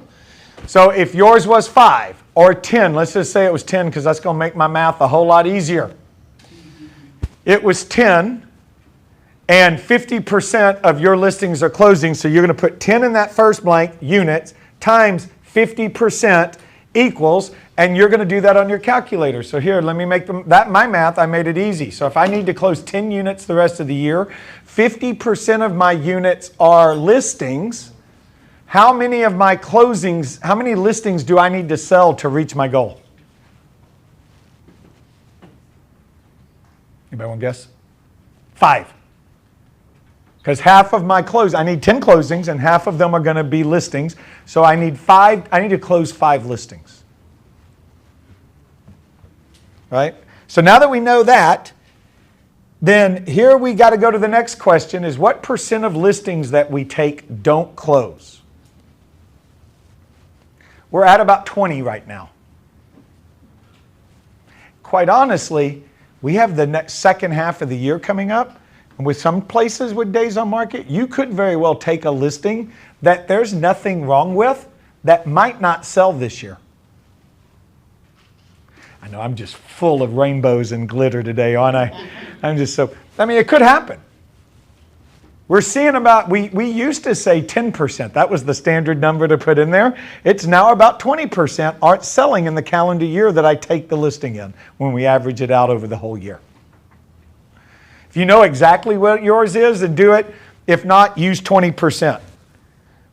So if yours was 5 or 10, let's just say it was 10 because that's going to make my math a whole lot easier. It was 10 and 50% of your listings are closing. So you're going to put 10 in that first blank, units, times 50% equals, and you're going to do that on your calculator. So here, let me make my math, I made it easy. So if I need to close 10 units the rest of the year, 50% of my units are listings. How many of my closings, how many listings do I need to sell to reach my goal? Anybody want to guess? 5. Because half of my I need 10 closings and half of them are going to be listings. So I need to close 5 listings. Right? So now that we know that, then here we got to go to the next question is what percent of listings that we take don't close? We're at about 20 right now. Quite honestly, we have the second half of the year coming up, and with some places with days on market, you could very well take a listing that there's nothing wrong with that might not sell this year. I know I'm just full of rainbows and glitter today, aren't I? It could happen. We're seeing we used to say 10%. That was the standard number to put in there. It's now about 20% aren't selling in the calendar year that I take the listing in when we average it out over the whole year. If you know exactly what yours is, then do it. If not, use 20%.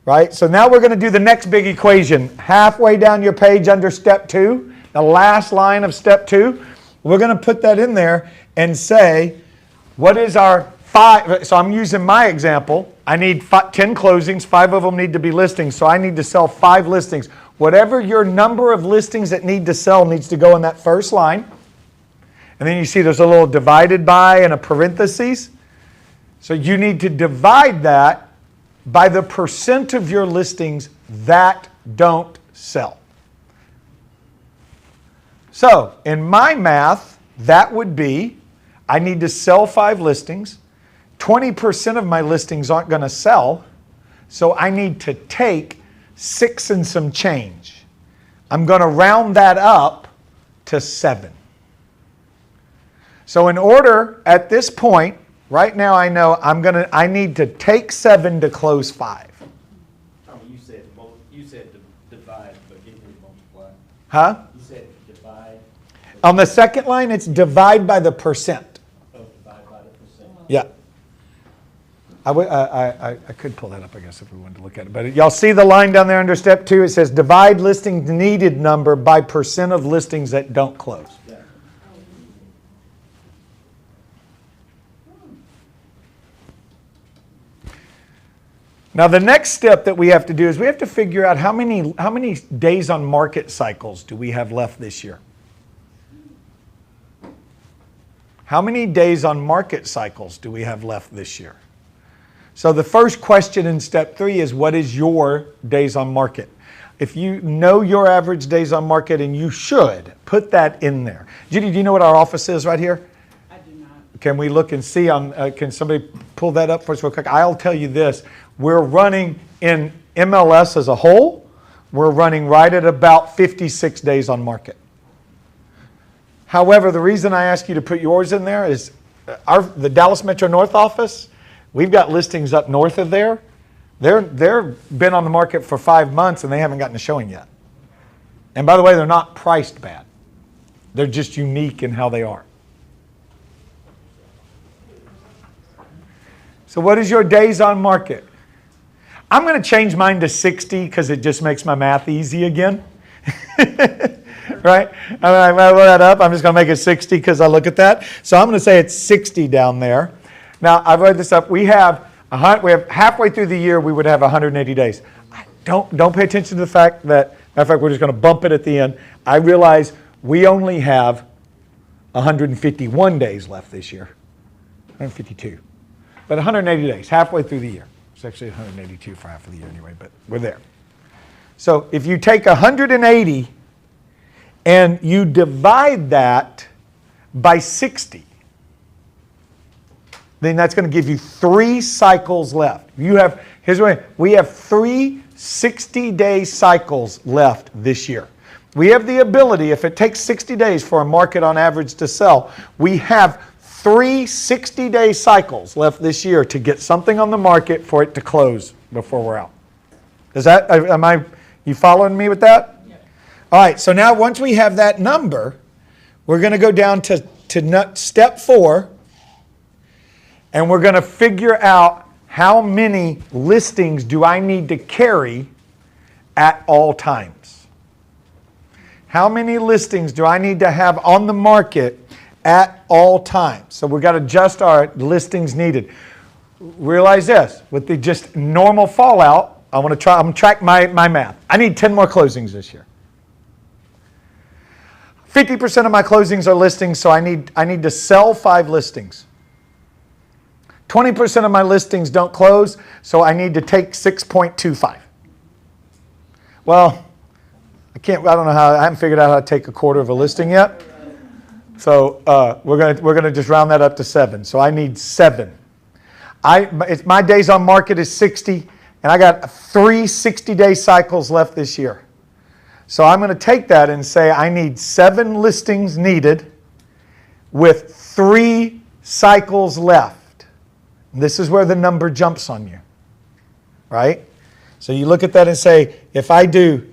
Right? So now we're going to do the next big equation. Halfway down your page under step 2, the last line of step 2, we're going to put that in there and say, what is our 5? So I'm using my example. I need 10 closings. 5 of them need to be listings. So I need to sell 5 listings. Whatever your number of listings that need to sell needs to go in that first line. And then you see there's a little divided by and a parentheses. So you need to divide that by the percent of your listings that don't sell. So in my math, that would be, I need to sell 5 listings. 20% of my listings aren't going to sell, so I need to take 6 and some change. I'm going to round that up to 7. So in order, at this point, right now I know I need to take 7 to close 5. You said divide, but didn't you multiply? Huh? You said divide. On the second line, it's divide by the percent. Oh, divide by the percent. Yeah. I could pull that up, I guess, if we wanted to look at it. But y'all see the line down there under step 2? It says divide listings needed number by percent of listings that don't close. Yeah. Now the next step that we have to do is we have to figure out how many days on market cycles do we have left this year? How many days on market cycles do we have left this year? So the first question in step 3 is what is your days on market? If you know your average days on market, and you should, put that in there. Judy, do you know what our office is right here? I do not. Can we look and see can somebody pull that up for us real quick? I'll tell you this, we're running in MLS as a whole, we're running right at about 56 days on market. However, the reason I ask you to put yours in there is the Dallas Metro North office, we've got listings up north of there. They're been on the market for 5 months and they haven't gotten a showing yet. And by the way, they're not priced bad. They're just unique in how they are. So what is your days on market? I'm going to change mine to 60 because it just makes my math easy again. Right? I roll that up. I'm just going to make it 60 because I look at that. So I'm going to say it's 60 down there. Now, I've read this up. We have halfway through the year, we would have 180 days. Don't pay attention to the fact that, matter of fact, we're just going to bump it at the end. I realize we only have 151 days left this year. 152. But 180 days, halfway through the year. It's actually 182 for half of the year anyway, but we're there. So if you take 180 and you divide that by 60, then that's going to give you 3 cycles left. Here's what we have 3 60-day cycles left this year. We have the ability, if it takes 60 days for a market on average to sell, we have 3 60-day cycles left this year to get something on the market for it to close before we're out. You following me with that? Yeah. All right, so now once we have that number, we're going to go down to step 4, and we're going to figure out how many listings do I need to carry at all times. How many listings do I need to have on the market at all times? So we've got to adjust our listings needed. Realize this, with the just normal fallout, I'm going to track my math. I need 10 more closings this year. 50% of my closings are listings, so I need to sell 5 listings. 20% of my listings don't close, so I need to take 6.25. Well, I don't know how, I haven't figured out how to take a quarter of a listing yet. So we're gonna just round that up to 7. So I need 7. My days on market is 60, and I got 3 60-day cycles left this year. So I'm gonna take that and say I need 7 listings needed with 3 cycles left. And this is where the number jumps on you, right? So you look at that and say, if I do,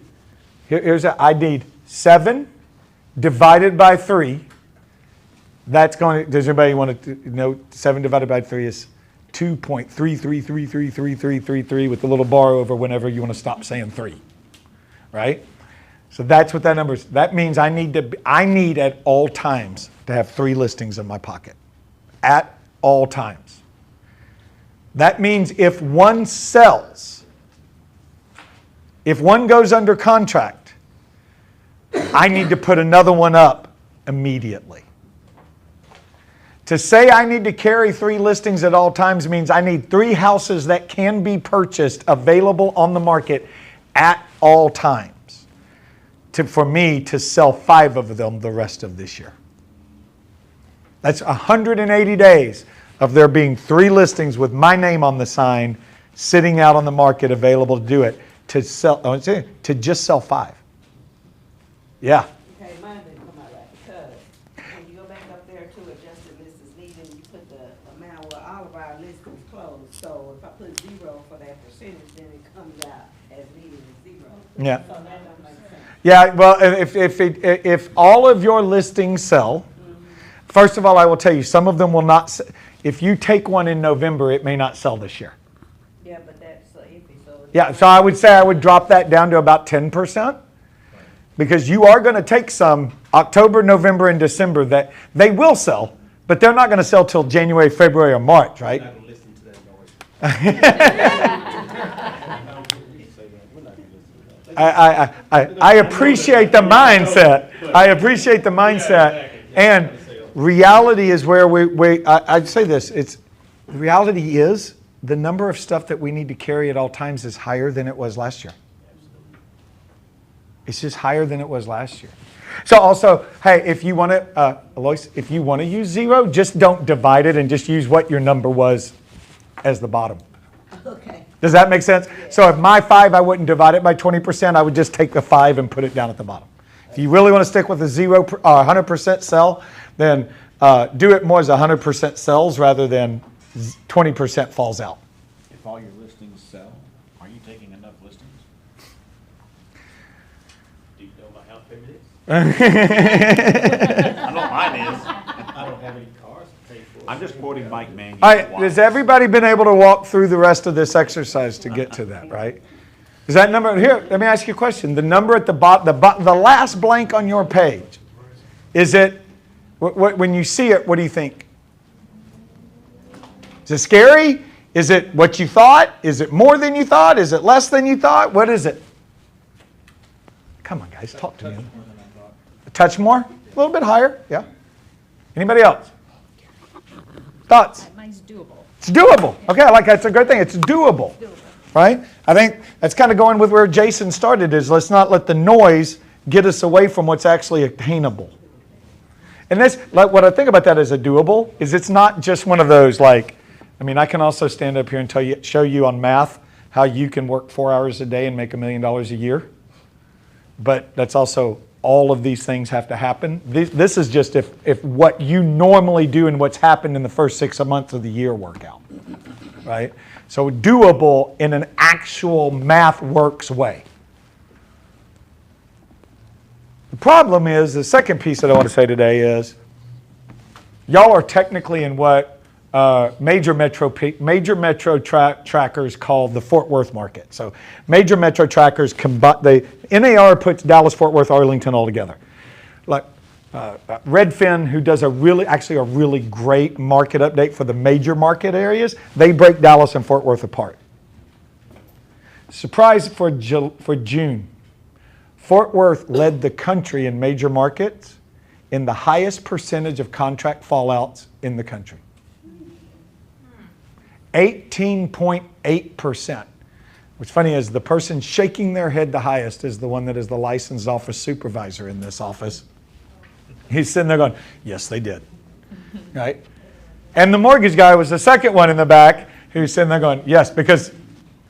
I need 7 divided by 3. That's going to, does anybody want to know 7 divided by 3 is 2.33333333 with the little bar over whenever you want to stop saying 3, right? So that's what that number is. That means I need at all times to have 3 listings in my pocket. At all times. That means if one sells, if one goes under contract, I need to put another one up immediately. To say I need to carry 3 listings at all times means I need 3 houses that can be purchased available on the market at all times for me to sell 5 of them the rest of this year. That's 180 days of there being 3 listings with my name on the sign sitting out on the market available to do it, to just sell 5. Yeah. Okay, mine didn't come out right because when you go back up there to adjusted list is needed, you put the amount where all of our listings closed. So if I put 0 for that percentage, then it comes out as needed as 0. Yeah. So that don't make sense. Yeah, well, if all of your listings sell, first of all, I will tell you, some of them will not, if you take one in November, it may not sell this year. Yeah, but that's iffy. So Yeah, so I would say I would drop that down to about 10%, because you are going to take some October, November, and December that they will sell, but they're not going to sell till January, February, or March, right? I appreciate the mindset. I appreciate the mindset. And reality is where I'd say this. Reality is the number of stuff that we need to carry at all times is higher than it was last year. It's just higher than it was last year. So also, hey, if you want to, Alois, if you want to use 0, just don't divide it and just use what your number was as the bottom. okay. Does that make sense? Yeah. So if my 5, I wouldn't divide it by 20%. I would just take the 5 and put it down at the bottom. If you really want to stick with a 100% sell, then do it more as 100% sells rather than 20% falls out. If all your listings sell, are you taking enough listings? Do you know my house payment is? I know mine is. I don't have any cars to pay for. I'm just quoting Mike Mann. All right, has everybody been able to walk through the rest of this exercise to get to that, right? Is that number, here, let me ask you a question. The number at the bottom, the last blank on your page, is it, when you see it, what do you think? Is it scary? Is it what you thought? Is it more than you thought? Is it less than you thought? What is it? Come on, guys, talk to me. A touch more? A little bit higher, yeah. Anybody else? Thoughts? Mine's doable. It's doable. Okay, I like that. It's a good thing. It's doable, right? I think that's kind of going with where Jason started is let's not let the noise get us away from what's actually attainable. And this, like what I think about that as a doable is it's not just one of those like, I mean, I can also stand up here and show you on math how you can work 4 hours a day and make $1 million a year. But that's also all of these things have to happen. This is just if what you normally do and what's happened in the first 6 months of the year work out, right? So doable in an actual math works way. The problem is, the second piece that I want to say today is, y'all are technically in what major metro trackers call the Fort Worth market. So major metro trackers the NAR puts Dallas, Fort Worth, Arlington all together. Like Redfin, who does a really great market update for the major market areas, they break Dallas and Fort Worth apart. Surprise for June. Fort Worth led the country in major markets in the highest percentage of contract fallouts in the country. 18.8%. What's funny is the person shaking their head the highest is the one that is the licensed office supervisor in this office. He's sitting there going, yes, they did. Right? And the mortgage guy was the second one in the back who's sitting there going, yes, because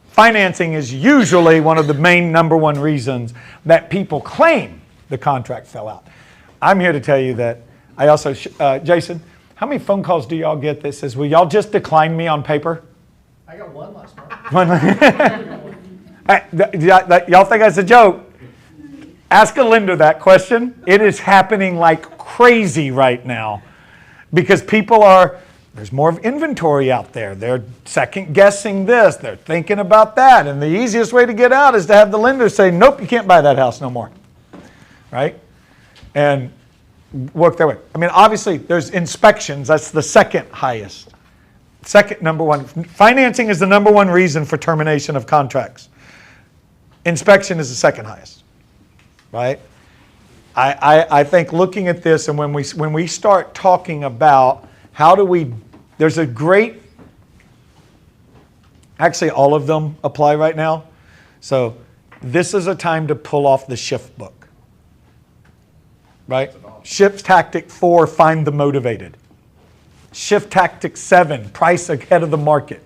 financing is usually one of the main number one reasons that people claim the contract fell out. I'm here to tell you that I also, Jason, how many phone calls do y'all get that says, will y'all just decline me on paper? I got one last month. Y'all think that's a joke? Ask a lender that question. It is happening like crazy right now because there's more of inventory out there. They're second guessing this. They're thinking about that. And the easiest way to get out is to have the lender say, nope, you can't buy that house no more. Right? And work their way. I mean, obviously, there's inspections. That's the second highest. Second number one. Financing is the number one reason for termination of contracts. Inspection is the second highest. Right? I think looking at this and when we start talking about there's a great, actually all of them apply right now. So this is a time to pull off the shift book. Right? Shift tactic 4, find the motivated. Shift tactic 7, price ahead of the market.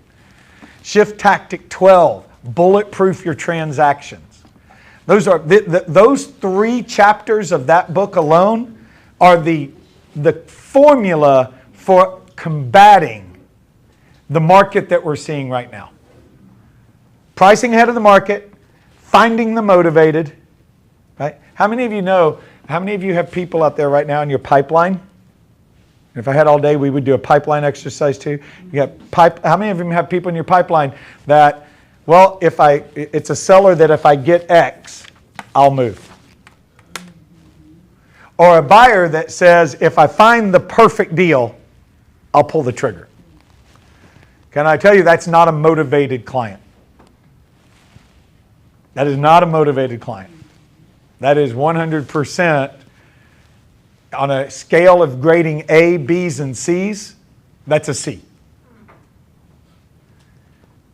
Shift tactic 12, bulletproof your transactions. Those are those 3 chapters of that book alone are the formula for combating the market that we're seeing right now. Pricing ahead of the market, finding the motivated. Right? How many of you have people out there right now in your pipeline? If I had all day, we would do a pipeline exercise too. How many of them have people in your pipeline that, well, it's a seller that if I get X, I'll move. Or a buyer that says, if I find the perfect deal, I'll pull the trigger. Can I tell you that's not a motivated client? That is not a motivated client. That is 100% on a scale of grading A, B's, and C's, that's a C.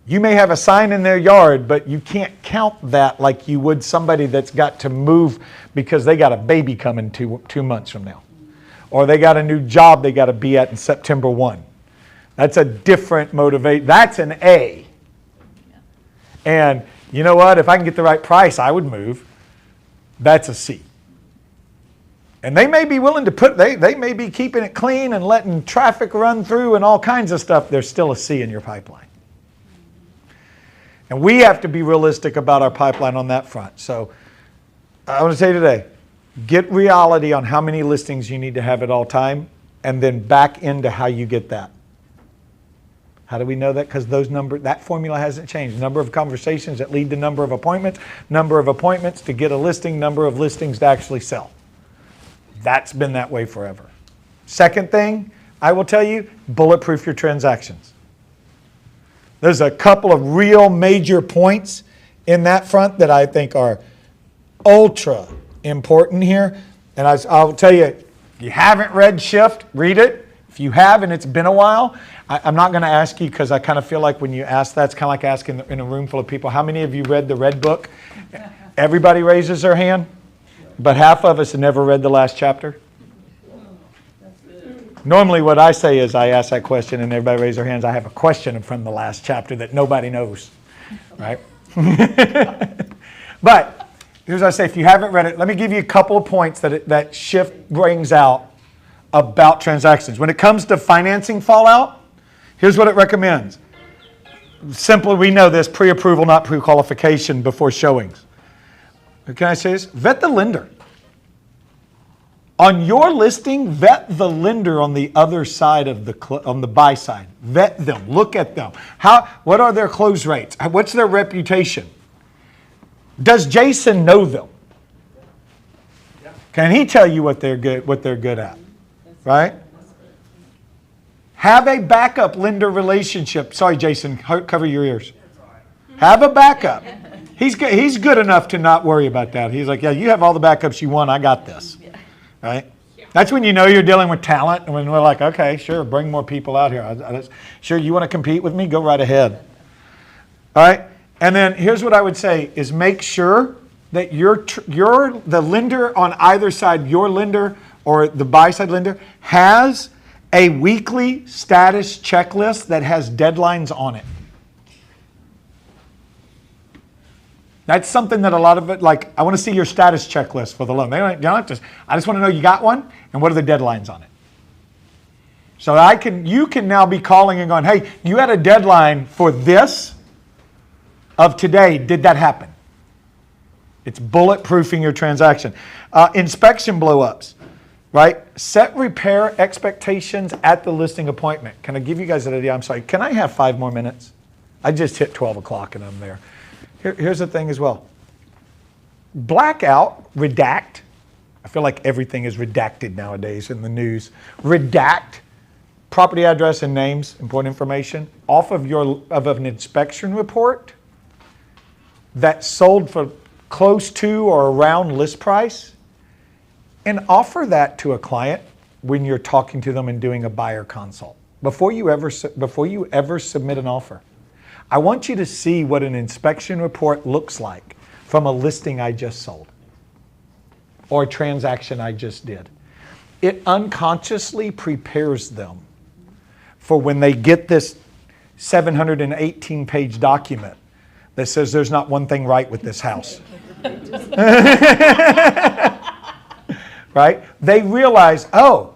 You may have a sign in their yard, but you can't count that like you would somebody that's got to move because they got a baby coming 2 months from now. Or they got a new job they got to be at in September 1. That's a different motivate. That's an A. And you know what? If I can get the right price, I would move. That's a C. And they may be willing to they may be keeping it clean and letting traffic run through and all kinds of stuff. There's still a C in your pipeline. And we have to be realistic about our pipeline on that front. So I want to say today, get reality on how many listings you need to have at all time, and then back into how you get that. How do we know that? Because that formula hasn't changed. Number of conversations that lead to number of appointments to get a listing, number of listings to actually sell. That's been that way forever. Second thing, I will tell you, bulletproof your transactions. There's a couple of real major points in that front that I think are ultra important here. And I'll tell you, if you haven't read Shift, read it. If you have and it's been a while, I'm not going to ask you because I kind of feel like when you ask that, it's kind of like asking in a room full of people, how many of you read the Red Book? Everybody raises their hand, but half of us have never read the last chapter. Normally what I say is I ask that question and everybody raises their hands. I have a question from the last chapter that nobody knows, right? But here's what I say, if you haven't read it, let me give you a couple of points that Shift brings out about transactions. When it comes to financing fallout, here's what it recommends. Simply, we know this, pre-approval, not pre-qualification before showings. Can I say this? Vet the lender. On your listing, vet the lender on the other side of on the buy side. Vet them. Look at them. What are their close rates? What's their reputation? Does Jason know them? Can he tell you what they're good at? Right? Have a backup lender relationship. Sorry, Jason, cover your ears. Have a backup. He's good enough to not worry about that. He's like, yeah, you have all the backups you want. I got this. Right? That's when you know you're dealing with talent, and when we're like, okay, sure, bring more people out here. Sure, you want to compete with me? Go right ahead. All right? And then here's what I would say is make sure that you're the lender on either side, your lender or the buy-side lender, has a weekly status checklist that has deadlines on it. That's something that a lot of it, like, I want to see your status checklist for the loan. I just want to know you got one, and what are the deadlines on it. So you can now be calling and going, hey, you had a deadline for this of today. Did that happen? It's bulletproofing your transaction. Inspection blow-ups, right? Set repair expectations at the listing appointment. Can I give you guys an idea? I'm sorry. Can I have 5 more minutes? I just hit 12 o'clock and I'm there. Here's the thing as well. Blackout, redact. I feel like everything is redacted nowadays in the news. Redact property address and names, important information, off of an inspection report that sold for close to or around list price, and offer that to a client when you're talking to them and doing a buyer consult. Before you ever submit an offer, I want you to see what an inspection report looks like from a listing I just sold or a transaction I just did. It unconsciously prepares them for when they get this 718-page document that says there's not one thing right with this house. Right? They realize, oh,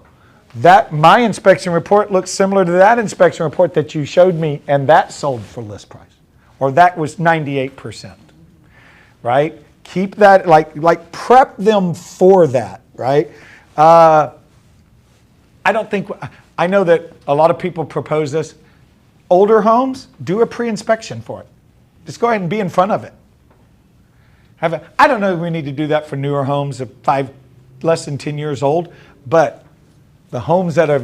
that my inspection report looks similar to that inspection report that you showed me, and that sold for list price, or that was 98%. Right? Keep that, like prep them for that. Right? I know that a lot of people propose this. Older homes, do a pre-inspection for it. Just go ahead and be in front of it. I don't know if we need to do that for newer homes of less than 10 years old, but the homes that are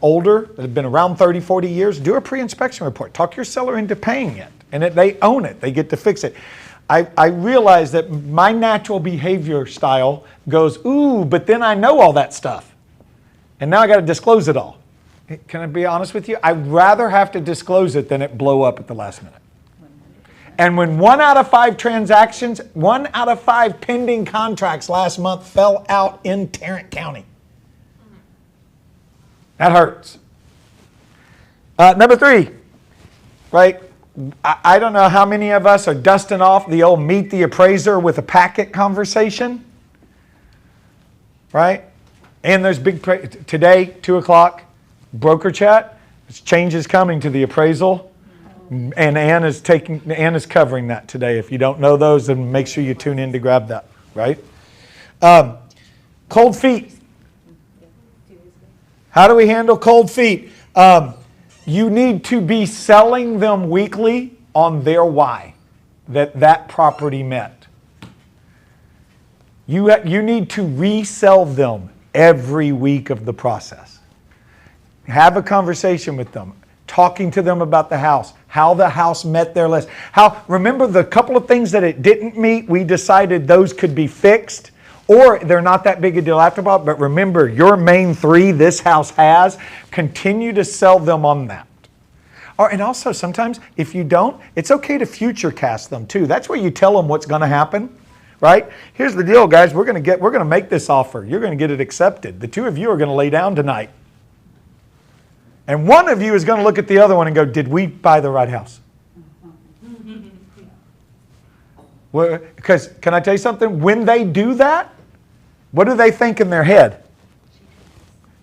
older, that have been around 30, 40 years, do a pre-inspection report. Talk your seller into paying it, and they own it. They get to fix it. I realize that my natural behavior style goes, ooh, but then I know all that stuff, and now I got to disclose it all. Can I be honest with you? I'd rather have to disclose it than it blow up at the last minute. And when 1 out of 5 transactions, 1 out of 5 pending contracts last month fell out in Tarrant County. That hurts. Number 3, right? I don't know how many of us are dusting off the old meet the appraiser with a packet conversation, right? And there's today, 2 o'clock, broker chat. There's changes coming to the appraisal. And Ann is covering that today. If you don't know those, then make sure you tune in to grab that, right? Cold feet. How do we handle cold feet? You need to be selling them weekly on their why that property met. You need to resell them every week of the process. Have a conversation with them. Talking to them about the house, how the house met their list. Remember the couple of things that it didn't meet, we decided those could be fixed, or they're not that big a deal after all, but remember your main 3 this house has, continue to sell them on that. And also sometimes if you don't, it's okay to future cast them too. That's where you tell them what's going to happen, right? Here's the deal, guys, we're going to make this offer. You're going to get it accepted. The 2 of you are going to lay down tonight. And one of you is going to look at the other one and go, did we buy the right house? Because, can I tell you something? When they do that, what do they think in their head?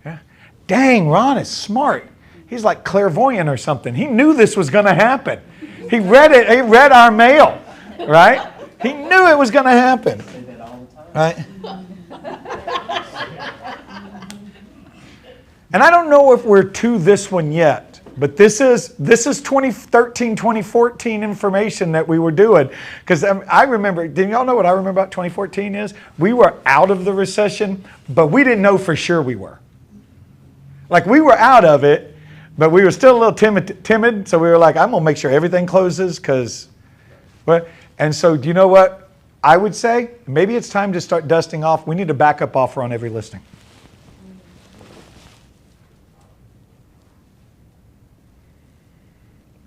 Yeah. Dang, Ron is smart. He's like clairvoyant or something. He knew this was going to happen. He read it. He read our mail, right? He knew it was going to happen, right? And I don't know if we're to this one yet, but this is 2013, 2014 information that we were doing. Because I remember, do y'all know what I remember about 2014 is? We were out of the recession, but we didn't know for sure we were. Like we were out of it, but we were still a little timid. So we were like, I'm going to make sure everything closes because, and so do you know what I would say? Maybe it's time to start dusting off. We need a backup offer on every listing.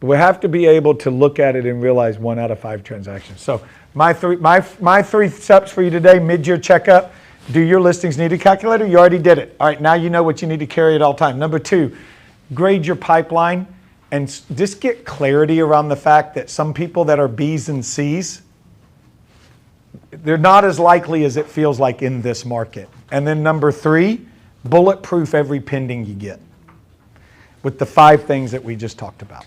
We have to be able to look at it and realize 1 out of 5 transactions. So my three steps for you today: mid-year checkup, do your listings needed calculator. You already did it. All right, now you know what you need to carry at all time. Number 2, grade your pipeline and just get clarity around the fact that some people that are B's and C's, they're not as likely as it feels like in this market. And then number 3, bulletproof every pending you get with the 5 things that we just talked about.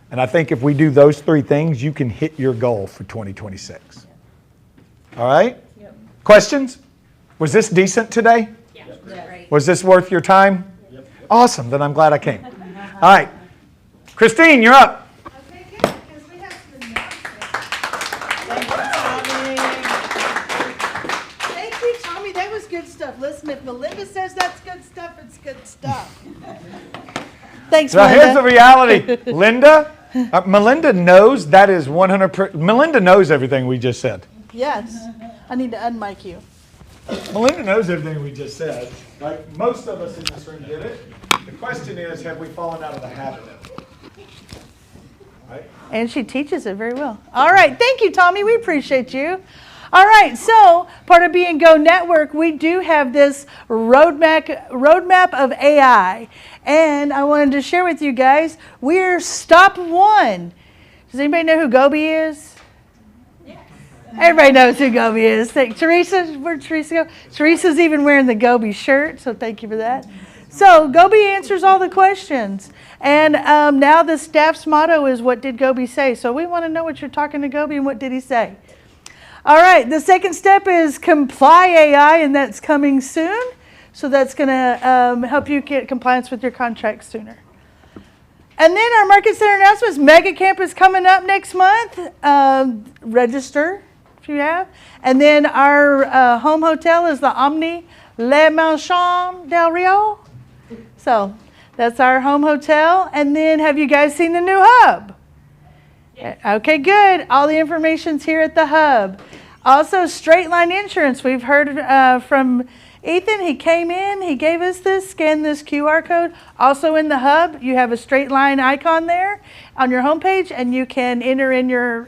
And I think if we do those 3 things, you can hit your goal for 2026. All right? Yep. Questions? Was this decent today? Yeah. Was this worth your time? Yep. Awesome. Then I'm glad I came. All right. Christine, you're up. Okay, good, because we have some announcements. Thank you, Tommy. That was good stuff. Listen, if Melinda says that's good stuff, it's good stuff. Thanks, So Melinda. here's the reality. Melinda knows that is 100%. Melinda knows everything we just said. Yes. I need to unmic you. Melinda knows everything we just said. Like most of us in this room did it. The question is, have we fallen out of the habit of it? Right? And she teaches it very well. All right. Thank you, Tommy. We appreciate you. All right. So part of B&Go Network, we do have this roadmap of AI. And I wanted to share with you guys, we're stop 1. Does anybody know who Gobi is? Yes. Everybody knows who Gobi is. Teresa, where'd Teresa go? Teresa's even wearing the Gobi shirt, so thank you for that. So Gobi answers all the questions. And now the staff's motto is, what did Gobi say? So we want to know what you're talking to Gobi and what did he say. All right, the second step is Comply AI, and that's coming soon. So that's going to help you get compliance with your contract sooner. And then our Market Center announcements, Mega Camp is coming up next month. Register if you have. And then our home hotel is the Omni Le Mansion del Rio. So that's our home hotel. And then have you guys seen the new hub? Yes. Okay, good. All the information's here at the hub. Also, Straight Line Insurance. We've heard from Ethan. He came in, he gave us this, scan this QR code. Also in the hub, you have a Straight Line icon there on your homepage, and you can enter in your,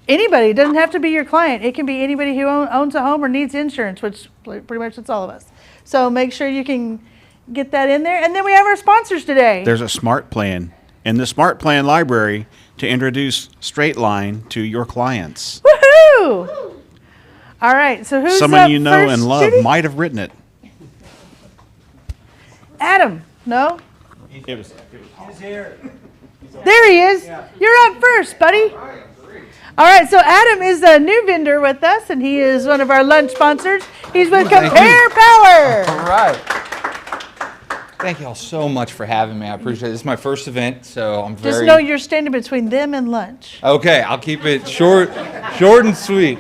anybody. It doesn't have to be your client. It can be anybody who owns a home or needs insurance, which pretty much it's all of us. So make sure you can get that in there. And then we have our sponsors today. There's a smart plan in the smart plan library to introduce Straight Line to your clients. Woohoo! All right, so who's Someone up you know first, and love Judy? might have written it. Adam, no? It was There he is. You're up first, buddy. All right, so Adam is a new vendor with us, and he is one of our lunch sponsors. He's with Compare Power. All right. Thank you all so much for having me. I appreciate it. This is my first event, so I'm very... Just know you're standing between them and lunch. Okay, I'll keep it short and sweet.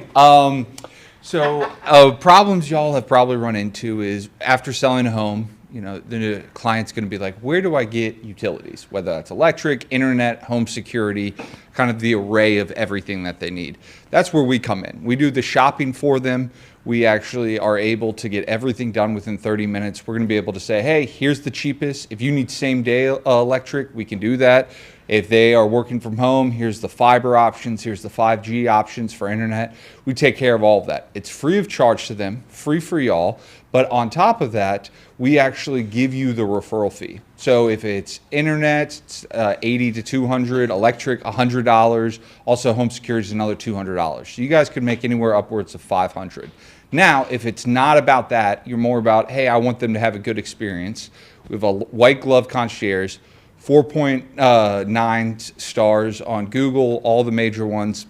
Problems y'all have probably run into is after selling a home, you know, the client's going to be like, where do I get utilities? Whether that's electric, internet, home security, kind of the array of everything that they need. That's where we come in. We do the shopping for them. We actually are able to get everything done within 30 minutes. We're going to be able to say, hey, here's the cheapest. If you need same day electric, we can do that. If they are working from home, here's the fiber options, here's the 5G options for internet. We take care of all of that. It's free of charge to them, free for y'all. But on top of that, we actually give you the referral fee. So if it's internet, it's $80 to $200, electric, $100. Also home security is another $200. So you guys could make anywhere upwards of $500. Now, if it's not about that, you're more about, hey, I want them to have a good experience. We have a white glove concierge, 4.9 stars on Google, all the major ones,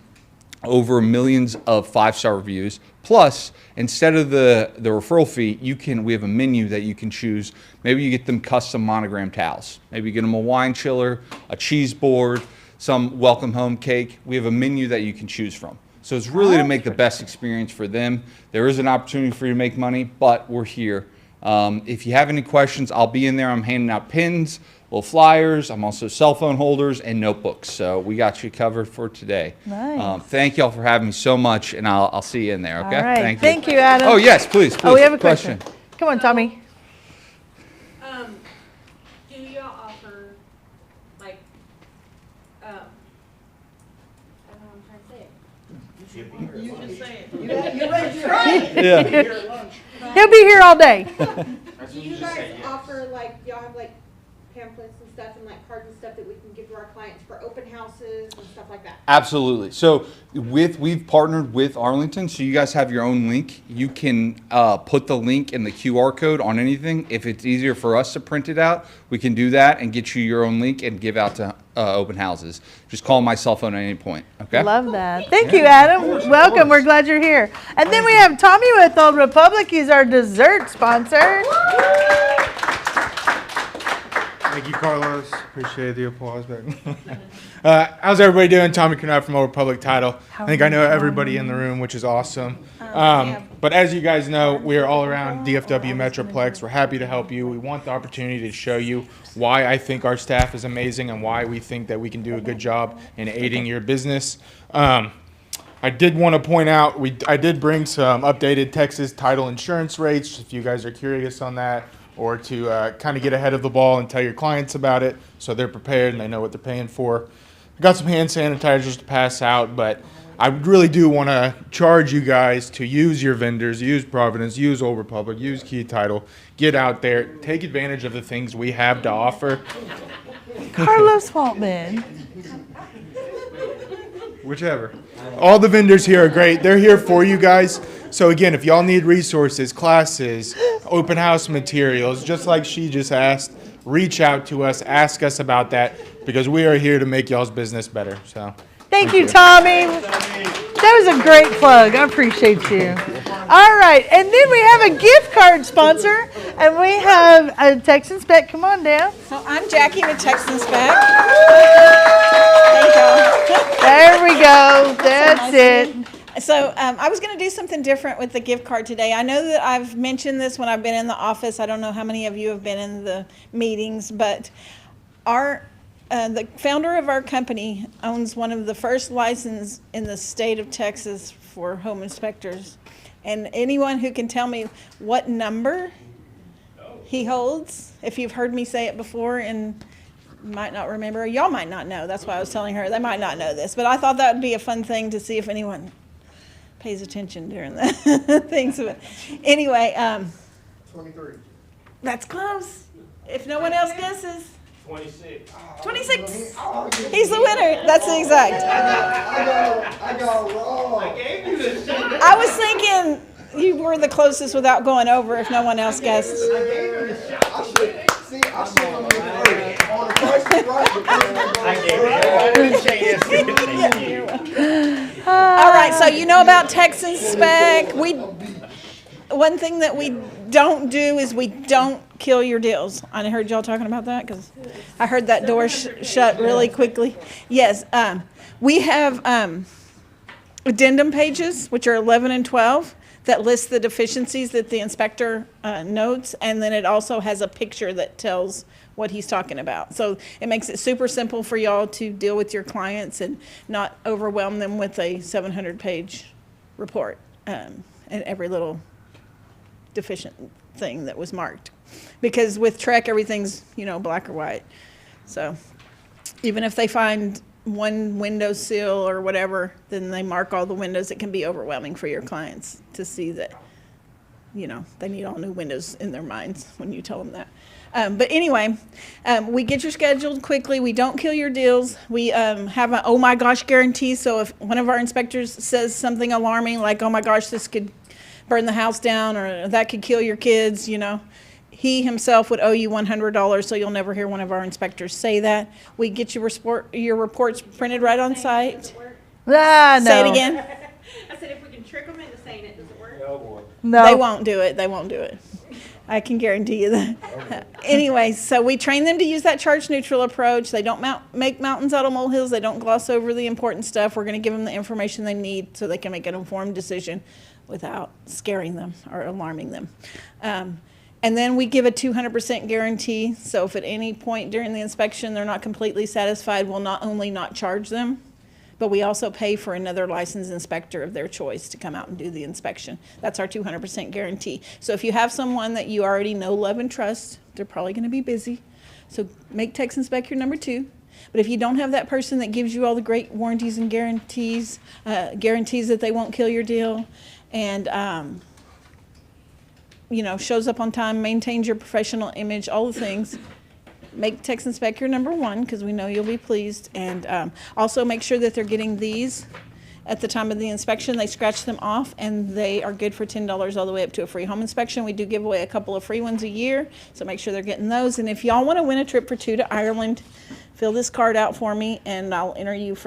over millions of 5-star reviews. Plus, instead of the referral fee, we have a menu that you can choose. Maybe you get them custom monogram towels. Maybe you get them a wine chiller, a cheese board, some welcome home cake. We have a menu that you can choose from. So it's really to make the best experience for them. There is an opportunity for you to make money, but we're here. If you have any questions, I'll be in there. I'm handing out pins, little flyers. I'm also cell phone holders and notebooks. So we got you covered for today. Nice. Thank you all for having me so much, and I'll see you in there, okay? All right. Thank you. Adam. Oh, yes, please. Oh, we have a question. Come on, Tommy. Do y'all offer Yeah. He'll be here all day. Do you guys offer, like, y'all have like pamphlets and stuff and like cards and stuff that we can give to our clients for open houses and stuff like that? Absolutely. So we've partnered with Arlington, so you guys have your own link. You can put the link and the QR code on anything. If it's easier for us to print it out, we can do that and get you your own link and give out to open houses. Just call my cell phone at any point. Okay. Love that. Thank you, Adam. Welcome. We're glad you're here. And then we have Tommy with Old Republic. He's our dessert sponsor. Thank you, Carlos. Appreciate the applause back. How's everybody doing? Tommy Knapp from Old Republic Title. I think I know everybody in the room, which is awesome. But as you guys know, we are all around DFW Metroplex. We're happy to help you. We want the opportunity to show you why I think our staff is amazing and why we think that we can do a good job in aiding your business. I did want to point out, I did bring some updated Texas title insurance rates, if you guys are curious on that, or to kind of get ahead of the ball and tell your clients about it so they're prepared and they know what they're paying for. I got some hand sanitizers to pass out, but I really do want to charge you guys to use your vendors, use Providence, use Old Republic, use Key Title. Get out there, take advantage of the things we have to offer. Carlos Waltman. Whichever. All the vendors here are great. They're here for you guys. So again, if y'all need resources, classes, open house materials, just like she just asked, reach out to us, ask us about that, because we are here to make y'all's business better. So Thank you, Tommy. That was a great plug. I appreciate you. All right. And then we have a gift card sponsor, and we have a Texan Spec. Come on down. So I'm Jackie with Texan Spec. Thank you. There we go. That's it. So I was going to do something different with the gift card today. I know that I've mentioned this when I've been in the office. I don't know how many of you have been in the meetings, but the founder of our company owns one of the first licenses in the state of Texas for home inspectors. And anyone who can tell me what number he holds, if you've heard me say it before and might not remember, y'all might not know. That's why I was telling her they might not know this. But I thought that would be a fun thing to see if anyone pays attention during the things. Anyway, 23. That's close. If no one else guesses. 26. 26. He's the winner. That's the exact. I got wrong. I gave you the shot. I was thinking you were the closest without going over if no one else guessed. All right, so you know about Texan Spec. One thing that we don't do is we don't kill your deals. I heard y'all talking about that because I heard that door shut really quickly. Yes, we have addendum pages, which are 11 and 12, that list the deficiencies that the inspector notes, and then it also has a picture that tells what he's talking about. So it makes it super simple for y'all to deal with your clients and not overwhelm them with a 700-page report and every little deficient thing that was marked. Because with Trek, everything's, black or white. So even if they find one window sill or whatever, then they mark all the windows. It can be overwhelming for your clients to see that, they need all new windows in their minds when you tell them that. But anyway, we get you scheduled quickly. We don't kill your deals. We have an oh my gosh guarantee. So if one of our inspectors says something alarming, like, oh my gosh, this could burn the house down, or that could kill your kids, he himself would owe you $100, so you'll never hear one of our inspectors say that. We get your reports printed right on site. No. Say it again. I said if we can trick them into saying it, does it work? Oh, boy. No. They won't do it. They won't do it. I can guarantee you that. Anyway, so we train them to use that charge neutral approach. They don't make mountains out of molehills. They don't gloss over the important stuff. We're going to give them the information they need so they can make an informed decision without scaring them or alarming them. And then we give a 200% guarantee. So if at any point during the inspection they're not completely satisfied, we'll not only not charge them, but we also pay for another licensed inspector of their choice to come out and do the inspection. That's our 200% guarantee. So if you have someone that you already know, love, and trust, they're probably going to be busy. So make Texan Spec your number 2. But if you don't have that person that gives you all the great warranties and guarantees that they won't kill your deal, and shows up on time, maintains your professional image, all the things, make Texan Spec your number one, because we know you'll be pleased. And also make sure that they're getting these at the time of the inspection. They scratch them off, and they are good for $10 all the way up to a free home inspection. We do give away a couple of free ones a year, so make sure they're getting those. And if y'all want to win a trip for 2 to Ireland, fill this card out for me, and I'll enter you for